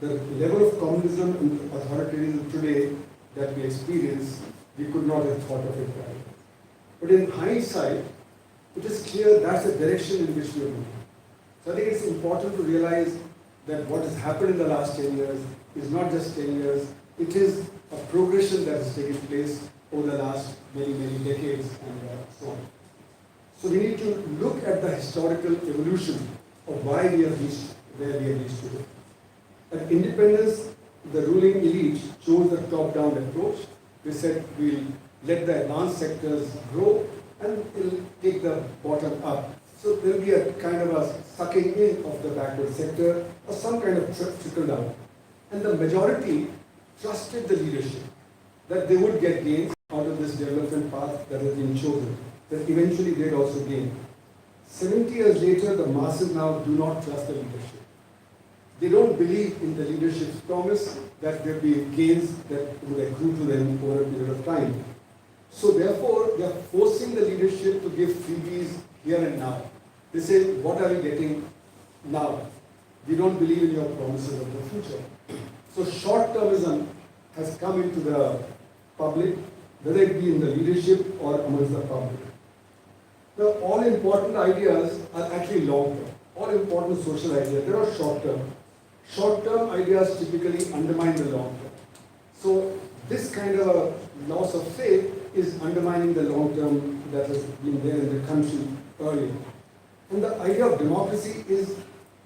The level of communism and authoritarianism today that we experience, we could not have thought of it right. But in hindsight, it is clear that's the direction in which we are moving. So I think it's important to realize that what has happened in the last 10 years is not just 10 years, it is a progression that has taken place over the last many decades and so on. So we need to look at the historical evolution of why we have reached where we have reached today. At independence, the ruling elite chose the top-down approach. They said we'll let the advanced sectors grow and it'll take the bottom up. So there'll be a kind of a sucking in of the backward sector or some kind of trickle down. And the majority trusted the leadership that they would get gains out of this development path that has been chosen, that eventually they'd also gain. 70 years later, the masses now do not trust the leadership. They don't believe in the leadership's promise that there will be gains that would accrue to them over a period of time. So therefore, they are forcing the leadership to give freebies here and now. They say, what are we getting now? We don't believe in your promises of the future. So short-termism has come into the public, whether it be in the leadership or amongst the public. The all important ideas are actually long-term. All important social ideas, they are short-term. Short-term ideas typically undermine the long-term. So this kind of a loss of faith is undermining the long-term that has been there in the country earlier. And the idea of democracy is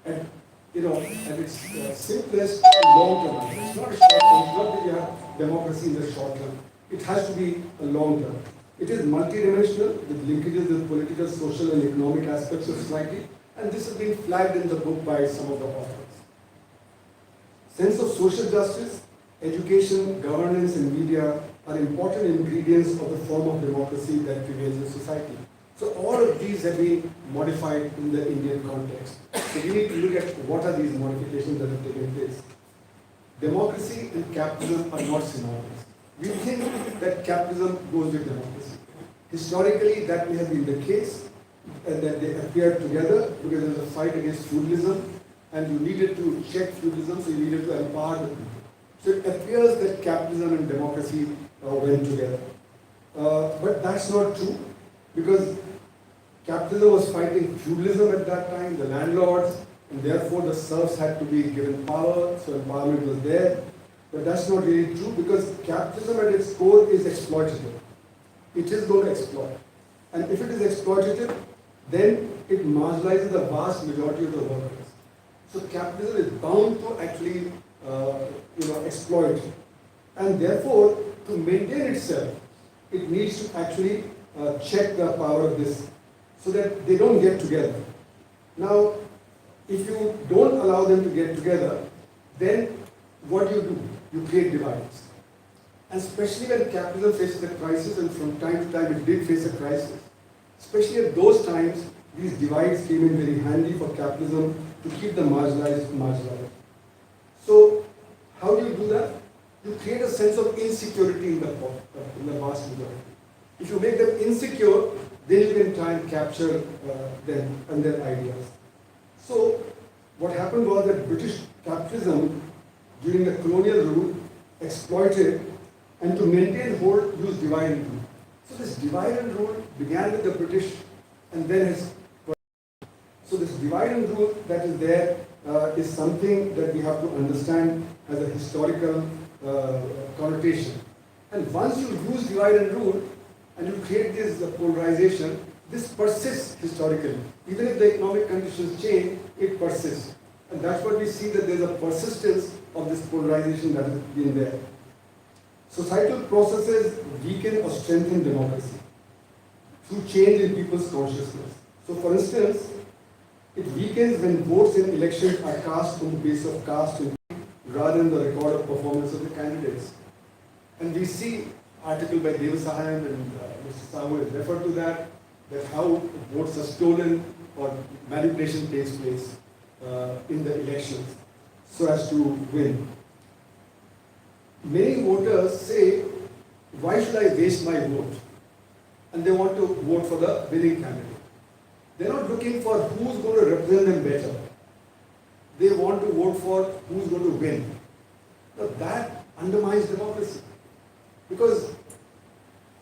at its simplest long-term. It's not a short-term. It's not that you have democracy in the short term. It has to be a long-term. It is multidimensional with linkages with political, social, and economic aspects of society. And this has been flagged in the book by some of the authors. Sense of social justice, education, governance, and media are important ingredients of the form of democracy that prevails in society. So all of these have been modified in the Indian context. So we need to look at what are these modifications that have taken place. Democracy and capitalism are not synonymous. We think that capitalism goes with democracy. Historically, that may have been the case, and that they appeared together because there was a fight against feudalism, and you needed to check feudalism, so you needed to empower the people. So it appears that capitalism and democracy went together. But that's not true, because capitalism was fighting feudalism at that time, the landlords, and therefore the serfs had to be given power, so empowerment was there. But that's not really true, because capitalism at its core is exploitative. It is going to exploit. And if it is exploitative, then it marginalizes the vast majority of the workers. So capitalism is bound to actually exploit. And therefore, to maintain itself, it needs to actually check the power of this so that they don't get together. Now, if you don't allow them to get together, then what do? You create divides. And especially when capitalism faces a crisis, and from time to time it did face a crisis, especially at those times, these divides came in very handy for capitalism to keep the marginalized. So, how do you do that? You create a sense of insecurity in the vast majority. If you make them insecure, then you can try and capture them and their ideas. So, what happened was that British capitalism during the colonial rule exploited, and to maintain hold, used divide and rule. So this divide and rule began with the British, and then has. So this divide and rule that is there is something that we have to understand as a historical connotation. And once you use divide and rule, and you create this polarization, this persists historically. Even if the economic conditions change, it persists. And that's what we see, that there's a persistence of this polarization that has been there. Societal processes weaken or strengthen democracy through change in people's consciousness. So for instance, it weakens when votes in elections are cast on the basis of caste rather than the record of performance of the candidates. And we see article by Devasahayam and Mr. Sahu has referred to that how votes are stolen or manipulation takes place in the elections so as to win. Many voters say, why should I waste my vote? And they want to vote for the winning candidate. They're not looking for who's going to represent them better. They want to vote for who's going to win. Now that undermines democracy. Because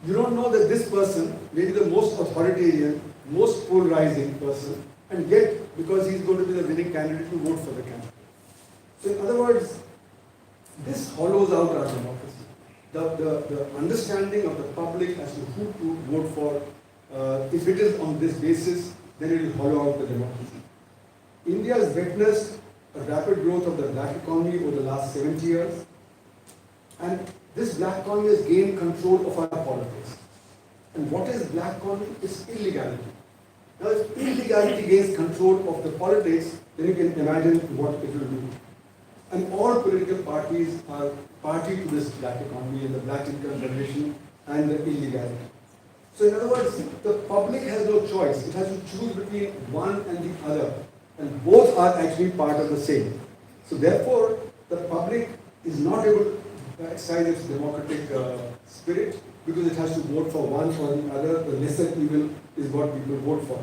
you don't know that this person may be the most authoritarian, most polarizing person, and yet, because he's going to be the winning candidate, you vote for the candidate. So in other words, this hollows out our democracy. The understanding of the public as to who to vote for, if it is on this basis, then it will hollow out the democracy. India has witnessed a rapid growth of the black economy over the last 70 years. And this black economy has gained control of our politics. And what is black economy? It's illegality. Now, if illegality gains control of the politics, then you can imagine what it will do. And all political parties are party to this black economy and the black income generation and the illegality. So in other words, the public has no choice. It has to choose between one and the other. And both are actually part of the same. So therefore, the public is not able to exercise its democratic spirit because it has to vote for one or the other. The lesser evil is what people vote for.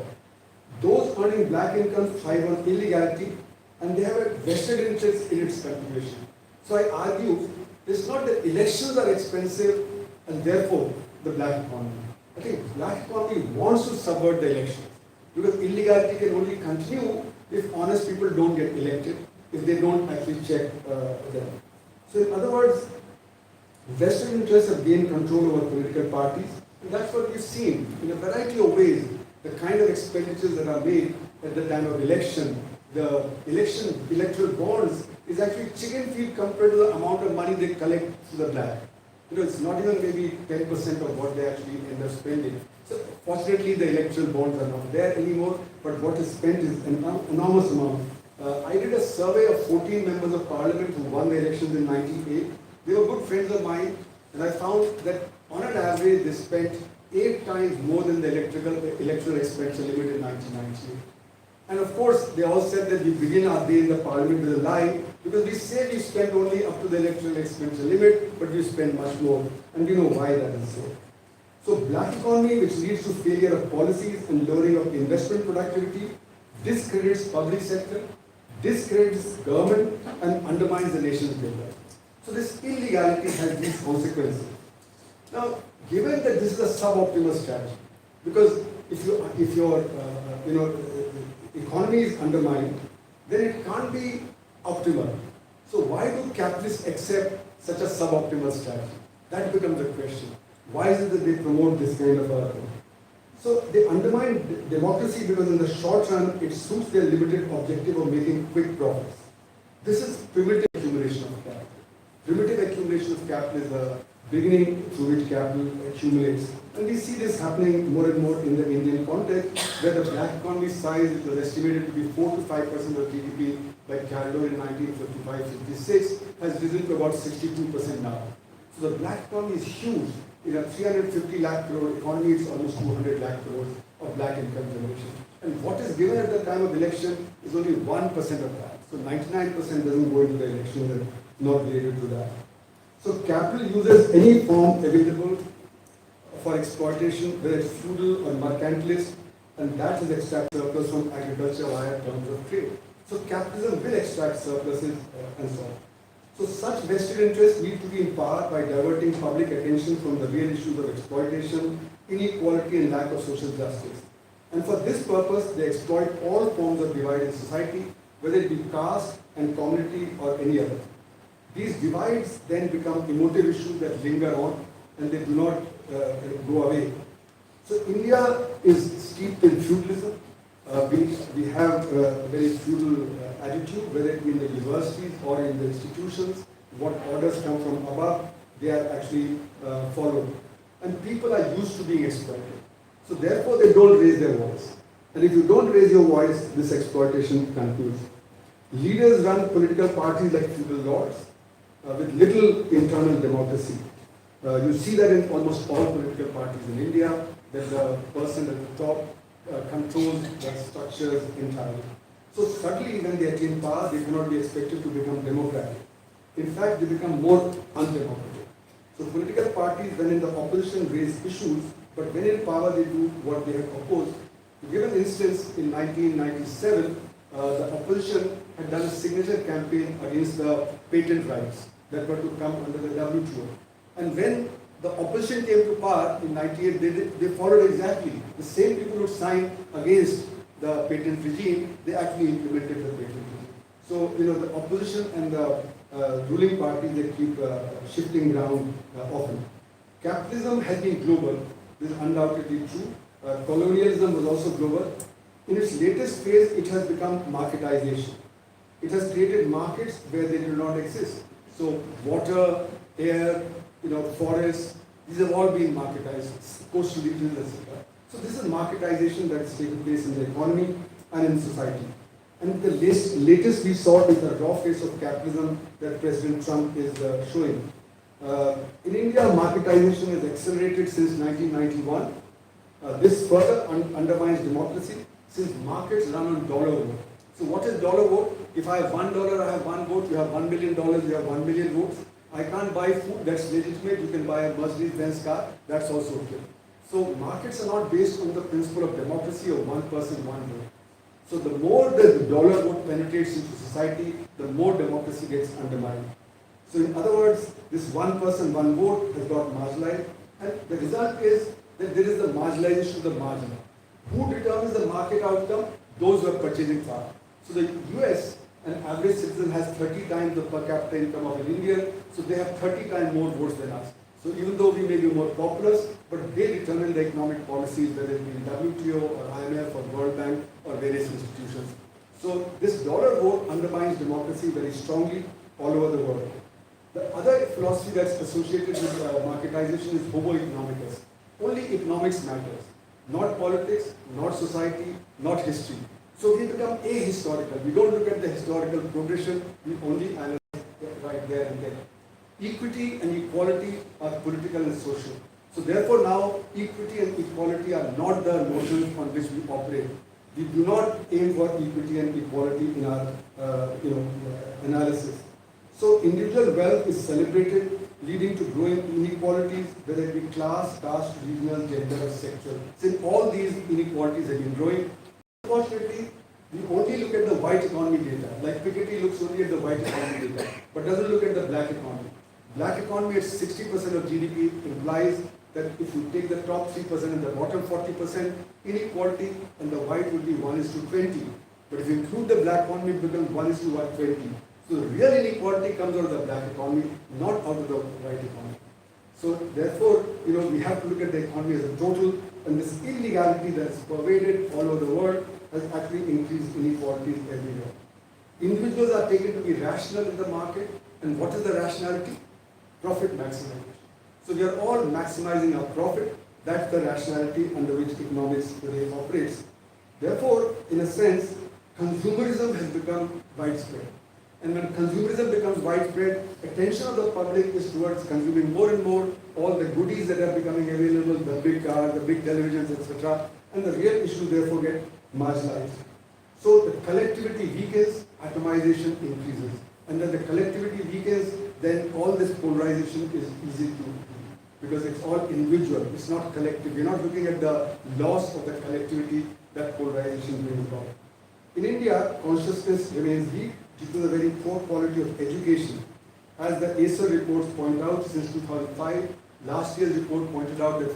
Those earning black incomes thrive on illegality and they have a vested interest in its continuation. So I argue it's not that elections are expensive and therefore the black economy. I think black economy wants to subvert the elections because illegality can only continue if honest people don't get elected, if they don't actually check them. So in other words, vested interests have gained control over political parties, and that's what we've seen in a variety of ways. The kind of expenditures that are made at the time of election, the electoral bonds is actually chicken feed compared to the amount of money they collect through the black. It's not even maybe 10% of what they actually end up spending. So fortunately, the electoral bonds are not there anymore, but what is spent is an enormous amount. I did a survey of 14 members of parliament who won the elections in 1998. They were good friends of mine, and I found that on an average, they spent 8 times more than the electoral expenditure limit in 1998. And of course, they all said that we begin our day in the parliament with a lie, because we say we spend only up to the electoral expenditure limit, but we spend much more, and we know why that is so. So black economy, which leads to failure of policies and lowering of investment productivity, discredits public sector, discredits government, and undermines the nation's builder. So this illegality has these consequences. Now, given that this is a suboptimal strategy, because if your economy is undermined, then it can't be optimal. So why do capitalists accept such a suboptimal strategy? That becomes the question. Why is it that they promote this kind of a... So they undermine democracy because in the short run, it suits their limited objective of making quick profits. This is primitive accumulation of capital. Primitive accumulation of capital is the beginning through which capital accumulates. And we see this happening more and more in the Indian context, where the black economy size was estimated to be 4 to 5% of GDP by Caldo in 1955-56, has risen to about 62% now. So the black economy is huge. In a 350 lakh crore economy, it's almost 200 lakh crores of black income generation. And what is given at the time of election is only 1% of that. So 99% doesn't go into the election and not related to that. So capital uses any form available for exploitation, whether it's feudal or mercantilist, and that is extract surplus from agriculture via terms of trade. So capitalism will extract surpluses and so on. So such vested interests need to be in power by diverting public attention from the real issues of exploitation, inequality, and lack of social justice. And for this purpose, they exploit all forms of divide in society, whether it be caste and community or any other. These divides then become emotive issues that linger on and they do not go away. So India is steeped in feudalism. We have a very feudal attitude, whether it be in the universities or in the institutions. What orders come from above, they are actually followed. And people are used to being exploited. So therefore they don't raise their voice. And if you don't raise your voice, this exploitation continues. Leaders run political parties like feudal lords with little internal democracy. You see that in almost all political parties in India, that the person at the top controls the structures entirely. So suddenly when they attain power, they cannot be expected to become democratic. In fact, they become more undemocratic. So political parties, when in the opposition, raise issues, but when in power, they do what they have opposed. To give an instance, in 1997, the opposition had done a signature campaign against the patent rights that were to come under the WTO. And when the opposition came to power in 98, they followed exactly. The same people who signed against the patent regime, they actually implemented the patent regime. So, the opposition and the ruling party, they keep shifting ground often. Capitalism has been global. This is undoubtedly true. Colonialism was also global. In its latest phase, it has become marketization. It has created markets where they do not exist. So water, air, forests, these have all been marketized, coastal regions, etc. So this is marketization that is taking place in the economy and in society. And the latest we saw is the raw face of capitalism that President Trump is showing. In India, marketization has accelerated since 1991, This further undermines democracy since markets run on dollar vote. So what is dollar vote? If I have $1, I have one vote, you have $1 million, you have 1 million votes. I can't buy food, that's legitimate, you can buy a Mercedes-Benz car, that's also okay. So markets are not based on the principle of democracy of one person, one vote. So the more the dollar vote penetrates into society, the more democracy gets undermined. So in other words, this one person, one vote has got marginalized, and the result is that there is the marginalization of the marginal. Who determines the market outcome? Those who are purchasing power. So the US, an average citizen has 30 times the per capita income of an Indian, so they have 30 times more votes than us. So even though we may be more populous, but they determine the economic policies, whether it be WTO or IMF or World Bank or various institutions. So this dollar vote undermines democracy very strongly all over the world. The other philosophy that's associated with marketization is homo economicus. Only economics matters, not politics, not society, not history. So we become ahistorical. We don't look at the historical progression, we only analyze right there and then. Equity and equality are political and social. So therefore now, equity and equality are not the notions on which we operate. We do not aim for equity and equality in our analysis. So individual wealth is celebrated, leading to growing inequalities, whether it be class, caste, regional, gender, or sexual. Since all these inequalities have been growing, unfortunately, we only look at the white economy data. Like Piketty looks only at the white economy data, but doesn't look at the black economy. Black economy at 60% of GDP implies that if you take the top 3% and the bottom 40%, inequality and the white would be 1:20. But if you include the black economy, it becomes 1:120. So the real inequality comes out of the black economy, not out of the white economy. So therefore, we have to look at the economy as a total, and this illegality that's pervaded all over the world has actually increased inequalities everywhere. Individuals are taken to be rational in the market, and what is the rationality? Profit maximization. So we are all maximizing our profit. That's the rationality under which economics today operates. Therefore, in a sense, consumerism has become widespread. And when consumerism becomes widespread, attention of the public is towards consuming more and more all the goodies that are becoming available, the big cars, the big televisions, etc. And the real issue therefore get marginalized. So the collectivity weakens, atomization increases. And when the collectivity weakens, then all this polarization is easy to do because it's all individual, it's not collective. We're not looking at the loss of the collectivity that polarization brings about. In India, consciousness remains weak due to the very poor quality of education. As the ACER reports point out since 2005, last year's report pointed out that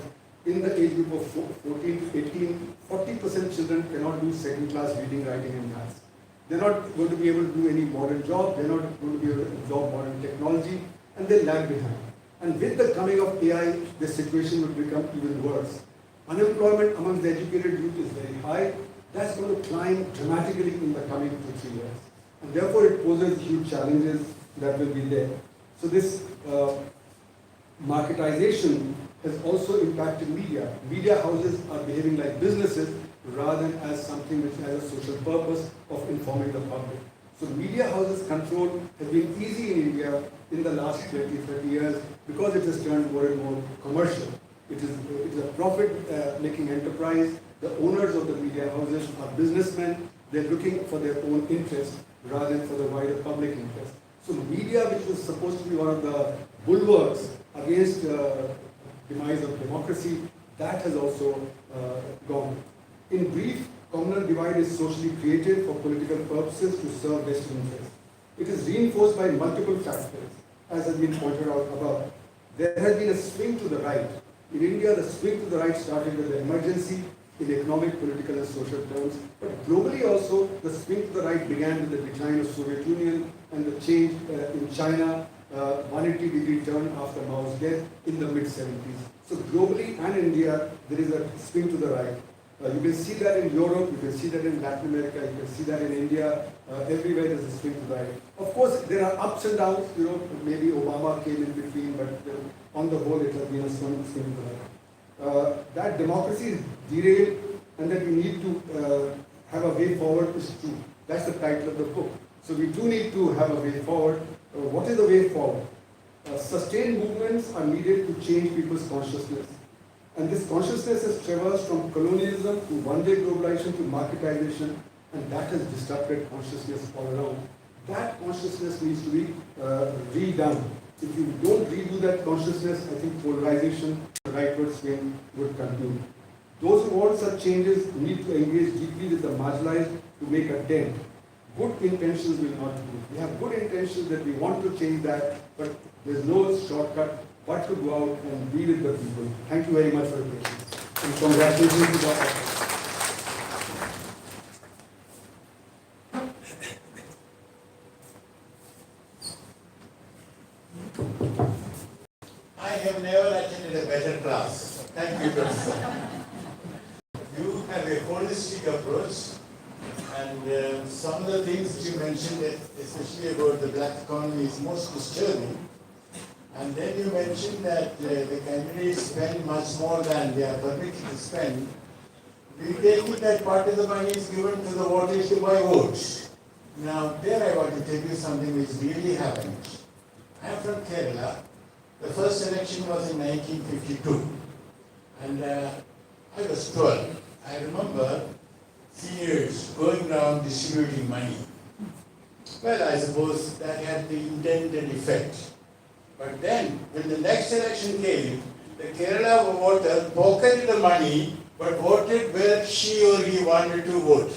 in the age group of 14 to 18, 40% children cannot do second class reading, writing and maths. They're not going to be able to do any modern job, they're not going to be able to absorb modern technology, and they lag behind. And with the coming of AI, the situation will become even worse. Unemployment among the educated youth is very high. That's going to climb dramatically in the coming 2-3 years. And therefore it poses huge challenges that will be there. So this marketization has also impacted media. Media houses are behaving like businesses rather than as something which has a social purpose of informing the public. So media houses control has been easy in India in the last 20-30 years because it has turned more and more commercial. It is a profit-making enterprise. The owners of the media houses are businessmen. They're looking for their own interest rather than for the wider public interest. So media, which was supposed to be one of the bulwarks against demise of democracy, that has also gone. In brief, communal divide is socially created for political purposes to serve vested interests. It is reinforced by multiple factors, as has been pointed out above. There has been a swing to the right. In India, the swing to the right started with the emergency in economic, political and social terms. But globally also, the swing to the right began with the decline of Soviet Union and the change in China, 180-degree turn after Mao's death in the mid-70s. So globally and India, there is a swing to the right. You can see that in Europe, you can see that in Latin America, you can see that in India, everywhere there's a swing to the right. Of course, there are ups and downs, maybe Obama came in between, but on the whole, it has been a swing to the right. That democracy is derailed and that we need to have a way forward is true. That's the title of the book. So we do need to have a way forward. What is the way forward? Sustained movements are needed to change people's consciousness. And this consciousness has traversed from colonialism to one-day globalization to marketization, and that has disrupted consciousness all around. That consciousness needs to be redone. If you don't redo that consciousness, I think polarization, the rightward swing, would continue. Those who want such changes need to engage deeply with the marginalized to make a dent. Good intentions will not do. We have good intentions that we want to change that, but there's no shortcut but to go out and be with the people. Thank you very much for your patience. And congratulations to the author. I have never attended a better class. Thank you, Professor. You have a holistic approach, and some of the things that you mentioned, especially about the black economy, is most disturbing. And then you mentioned that the candidates spend much more than they are permitted to spend. We take it that part of the money is given to the voters to buy votes. Now, there I want to tell you something which really happened. I am from Kerala. The first election was in 1952, and I was 12. I remember seniors going around distributing money. Well, I suppose that had the intended effect. But then, when the next election came, the Kerala voter pocketed the money, but voted where she or he wanted to vote.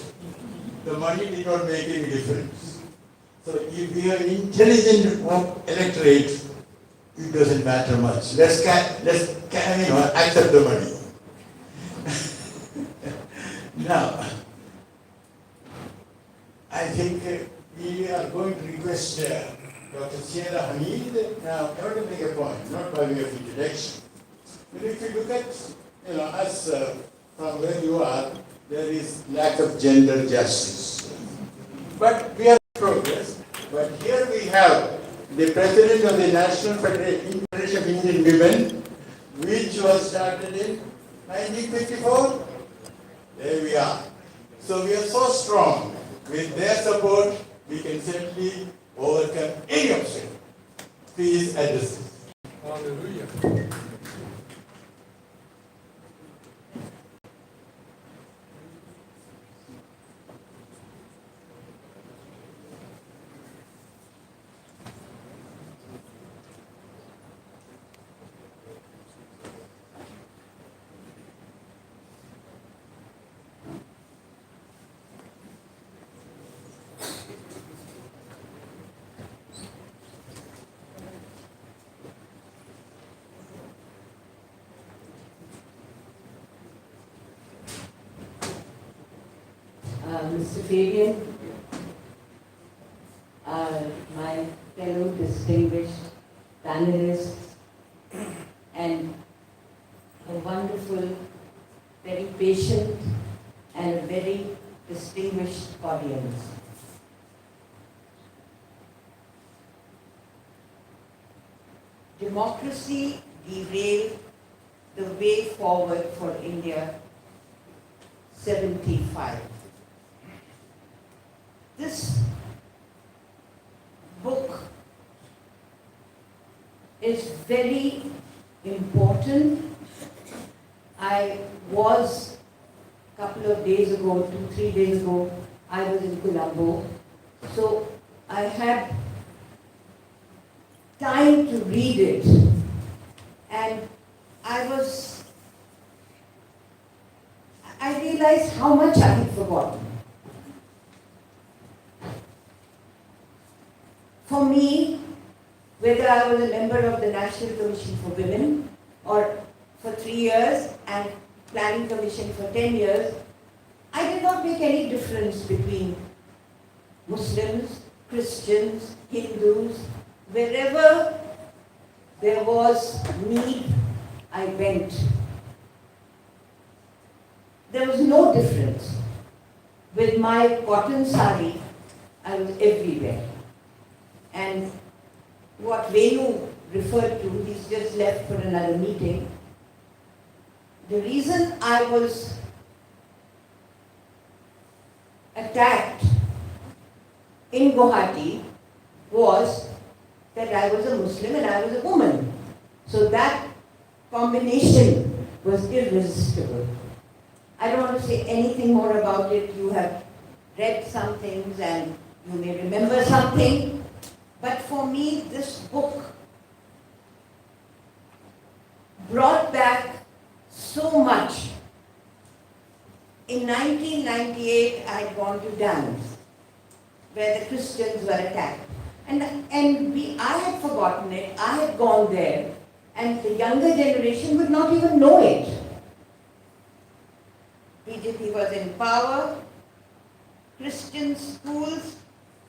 The money did not make any difference. So if we have intelligent electorate, it doesn't matter much. Let's accept the money. Now, I think we are going to request Dr. Sierra Hamid. Now, I want to make a point, not by way of introduction. But if you look at, us from where you are, there is lack of gender justice. But we have progress. But here we have the president of the National Federation of Indian Women, which was started in 1954. There we are. So we are so strong. With their support, we can certainly overcome any obstacle. Please address it. Hallelujah. Mr. Fabian, my fellow distinguished panelists, and a wonderful, very patient, and a very distinguished audience. Democracy derailed the way forward for India 75. This book is very important. I was a couple of days ago, 2-3 days ago, I was in Colombo. So I had time to read it, and I realized how much I had forgotten. For me, whether I was a member of the National Commission for Women or for 3 years and Planning Commission for 10 years, I did not make any difference between Muslims, Christians, Hindus. Wherever there was need, I went. There was no difference. With my cotton sari, I was everywhere. And what Venu referred to, he's just left for another meeting. The reason I was attacked in Guwahati was that I was a Muslim and I was a woman. So that combination was irresistible. I don't want to say anything more about it. You have read some things and you may remember something. But for me, this book brought back so much. In 1998, I had gone to Dance, where the Christians were attacked. I had forgotten it, I had gone there, and the younger generation would not even know it. BJP was in power, Christian schools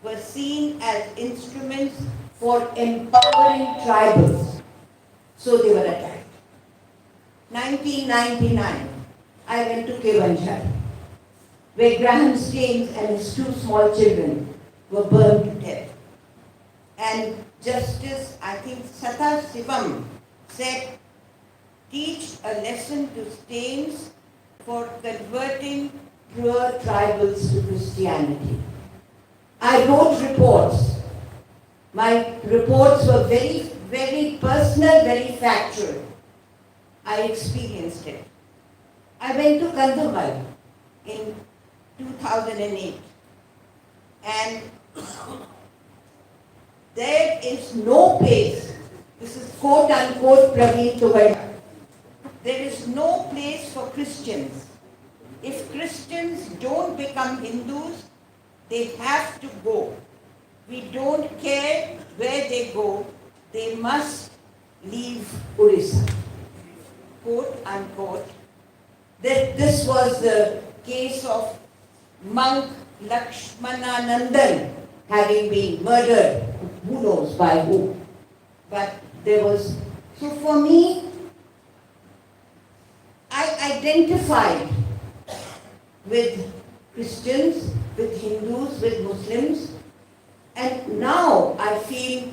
were seen as instruments for empowering tribals, so they were attacked. 1999, I went to Kevanjhar, where Graham Staines and his two small children were burned to death. And Justice, I think, Satha Sivam said, teach a lesson to Staines for converting poor tribals to Christianity. I wrote reports. My reports were very, very personal, very factual. I experienced it. I went to Kandhamal in 2008, and there is no place, this is quote unquote Praveen Tuvada, there is no place for Christians. If Christians don't become Hindus, they have to go. We don't care where they go, they must leave Orissa. Quote unquote. This was the case of monk Lakshmananandan having been murdered, who knows by who. But there was, so for me, I identified with Christians, with Hindus, with Muslims, and now I feel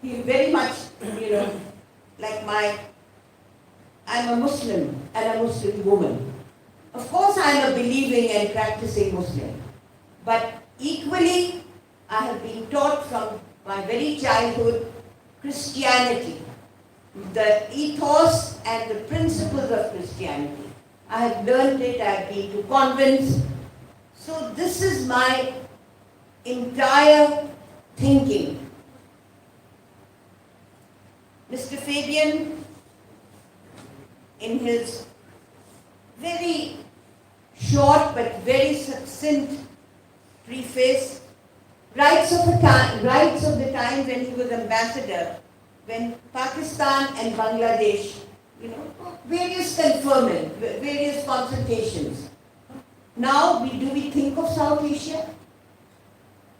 very much, like I'm a Muslim and a Muslim woman. Of course I'm a believing and practicing Muslim, but equally I have been taught from my very childhood Christianity, the ethos and the principles of Christianity. I have learned it, I have been to convents. So this is my entire thinking. Mr. Fabian, in his very short but very succinct preface, writes of the time when he was ambassador, when Pakistan and Bangladesh, various conferment, various consultations. Now, do we think of South Asia?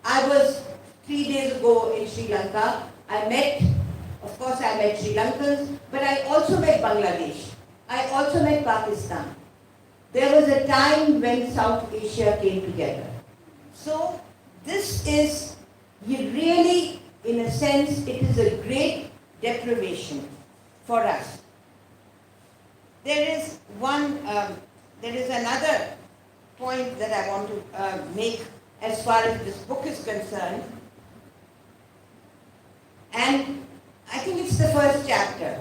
I was 3 days ago in Sri Lanka. I met Sri Lankans, but I also met Bangladesh. I also met Pakistan. There was a time when South Asia came together. So, this is really, in a sense, it is a great deprivation for us. There is another point that I want to make as far as this book is concerned. And I think it's the first chapter.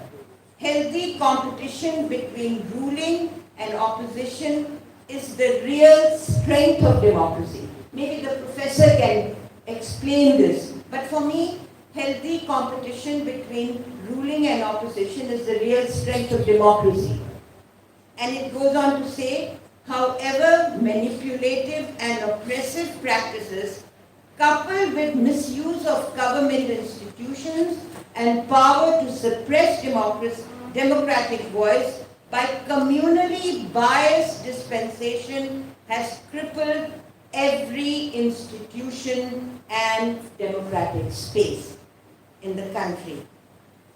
Healthy competition between ruling and opposition is the real strength of democracy. Maybe the professor can explain this, but for me, healthy competition between ruling and opposition is the real strength of democracy. And it goes on to say, however manipulative and oppressive practices, coupled with misuse of government institutions and power to suppress democratic voice by communally biased dispensation, has crippled every institution and democratic space in the country.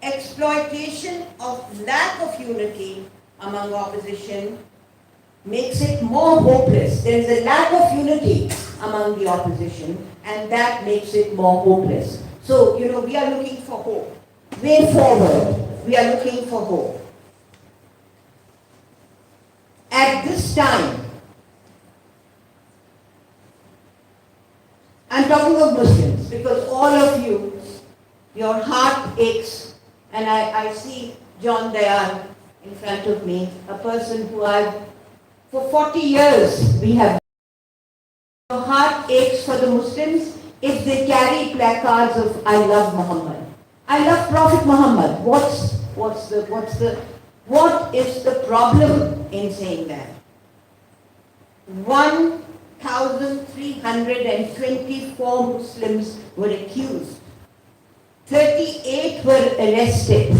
Exploitation of lack of unity among opposition makes it more hopeless. There is a lack of unity among the opposition, and that makes it more hopeless. So, we are looking for hope. Way forward, we are looking for hope. At this time, I'm talking of Muslims, because all of you, your heart aches, and I see John Dayan in front of me, a person who for 40 years we have. Your heart aches for the Muslims if they carry placards of I love Muhammad. I love Prophet Muhammad. What is the problem in saying that? 1,324 Muslims were accused. 38 were arrested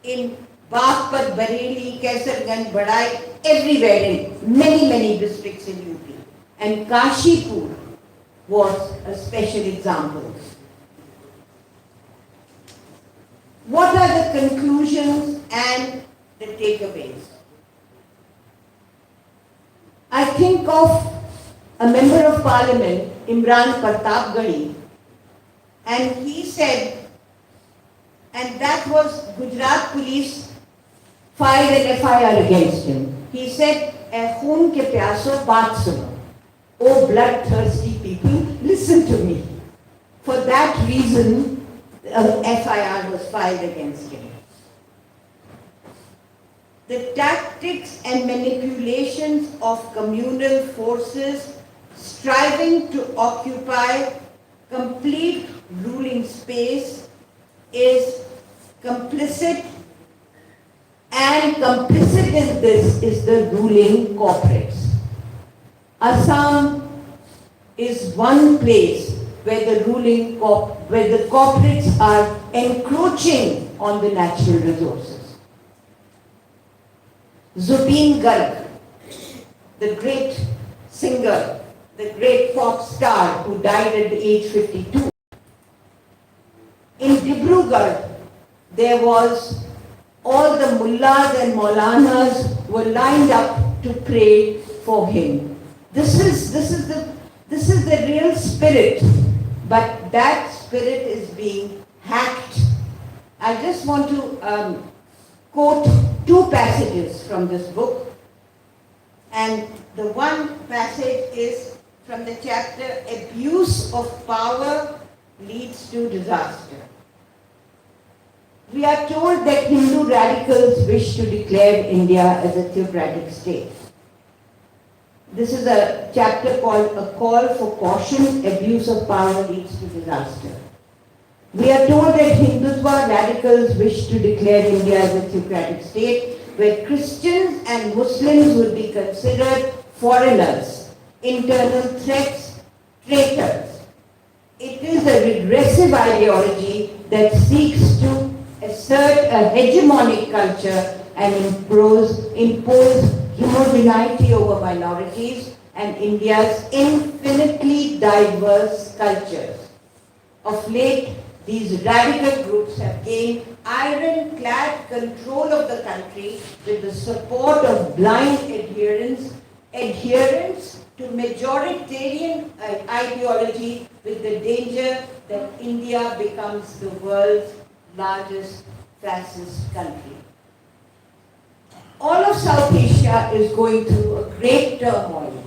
in Baghpat, Bareilly, Kaisarganj, Badai, everywhere in many districts in UP. And Kashipur was a special example. What are the conclusions and the takeaways? I think of a member of parliament, Imran Pratapgarhi, and he said, and that was Gujarat police filed an FIR against him. He said, "Eh khoon ke pyaso baat suno. Oh bloodthirsty people, listen to me." For that reason, FIR was filed against him. The tactics and manipulations of communal forces striving to occupy complete ruling space is complicit, and complicit in this is the ruling corporates. Assam is one place where the corporates are encroaching on the natural resources. Zubeen Garg, the great singer, the great pop star who died at the age 52. In Dibrugarh, there was all the mullahs and maulanas were lined up to pray for him. This is the real spirit, but that spirit is being hacked. I just want to quote two passages from this book, and the one passage is from the chapter "Abuse of Power Leads to Disaster." We are told that Hindu radicals wish to declare India as a theocratic state. This is a chapter called "A Call for Caution, Abuse of Power Leads to Disaster." We are told that Hindutva radicals wish to declare India as a theocratic state where Christians and Muslims would be considered foreigners, internal threats, traitors. It is a regressive ideology that seeks to assert a hegemonic culture and impose homogeneity over minorities and India's infinitely diverse cultures. Of late, these radical groups have gained ironclad control of the country with the support of blind adherence to majoritarian ideology, with the danger that India becomes the world's largest fascist country. All of South Asia is going through a great turmoil.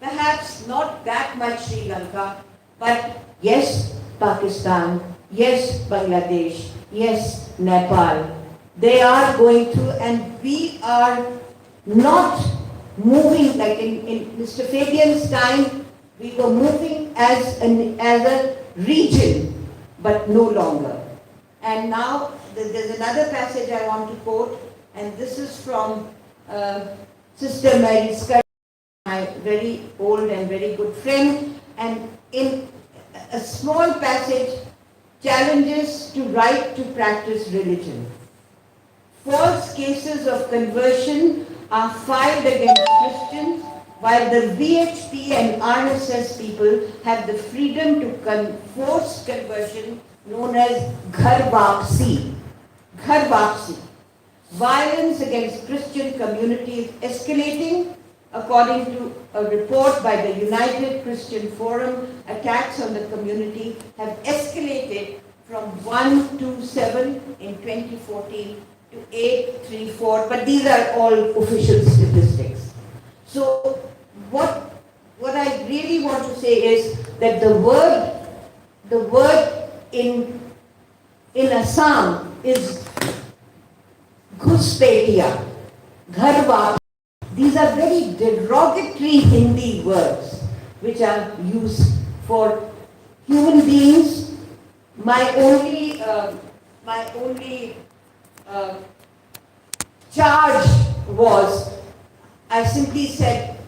Perhaps not that much Sri Lanka, but yes, Pakistan, yes, Bangladesh, yes, Nepal. They are going through, and we are not moving like in Mr. Fabian's time. We were moving as a region, but no longer. And now there's another passage I want to quote, and this is from Sister Mary Scott, my very old and very good friend, and in a small passage, challenges to right to practice religion. False cases of conversion are filed against Christians, while the VHP and RSS people have the freedom to force conversion, known as Ghar Wapsi. Ghar Wapsi. Violence against Christian communities escalating. According to a report by the United Christian Forum, attacks on the community have escalated from 127 in 2014 to 834, but these are all official statistics. So what I really want to say is that the word in Assam is घुसपैठिया, घर वापसी. These are very derogatory Hindi words which are used for human beings. My only charge was, I simply said,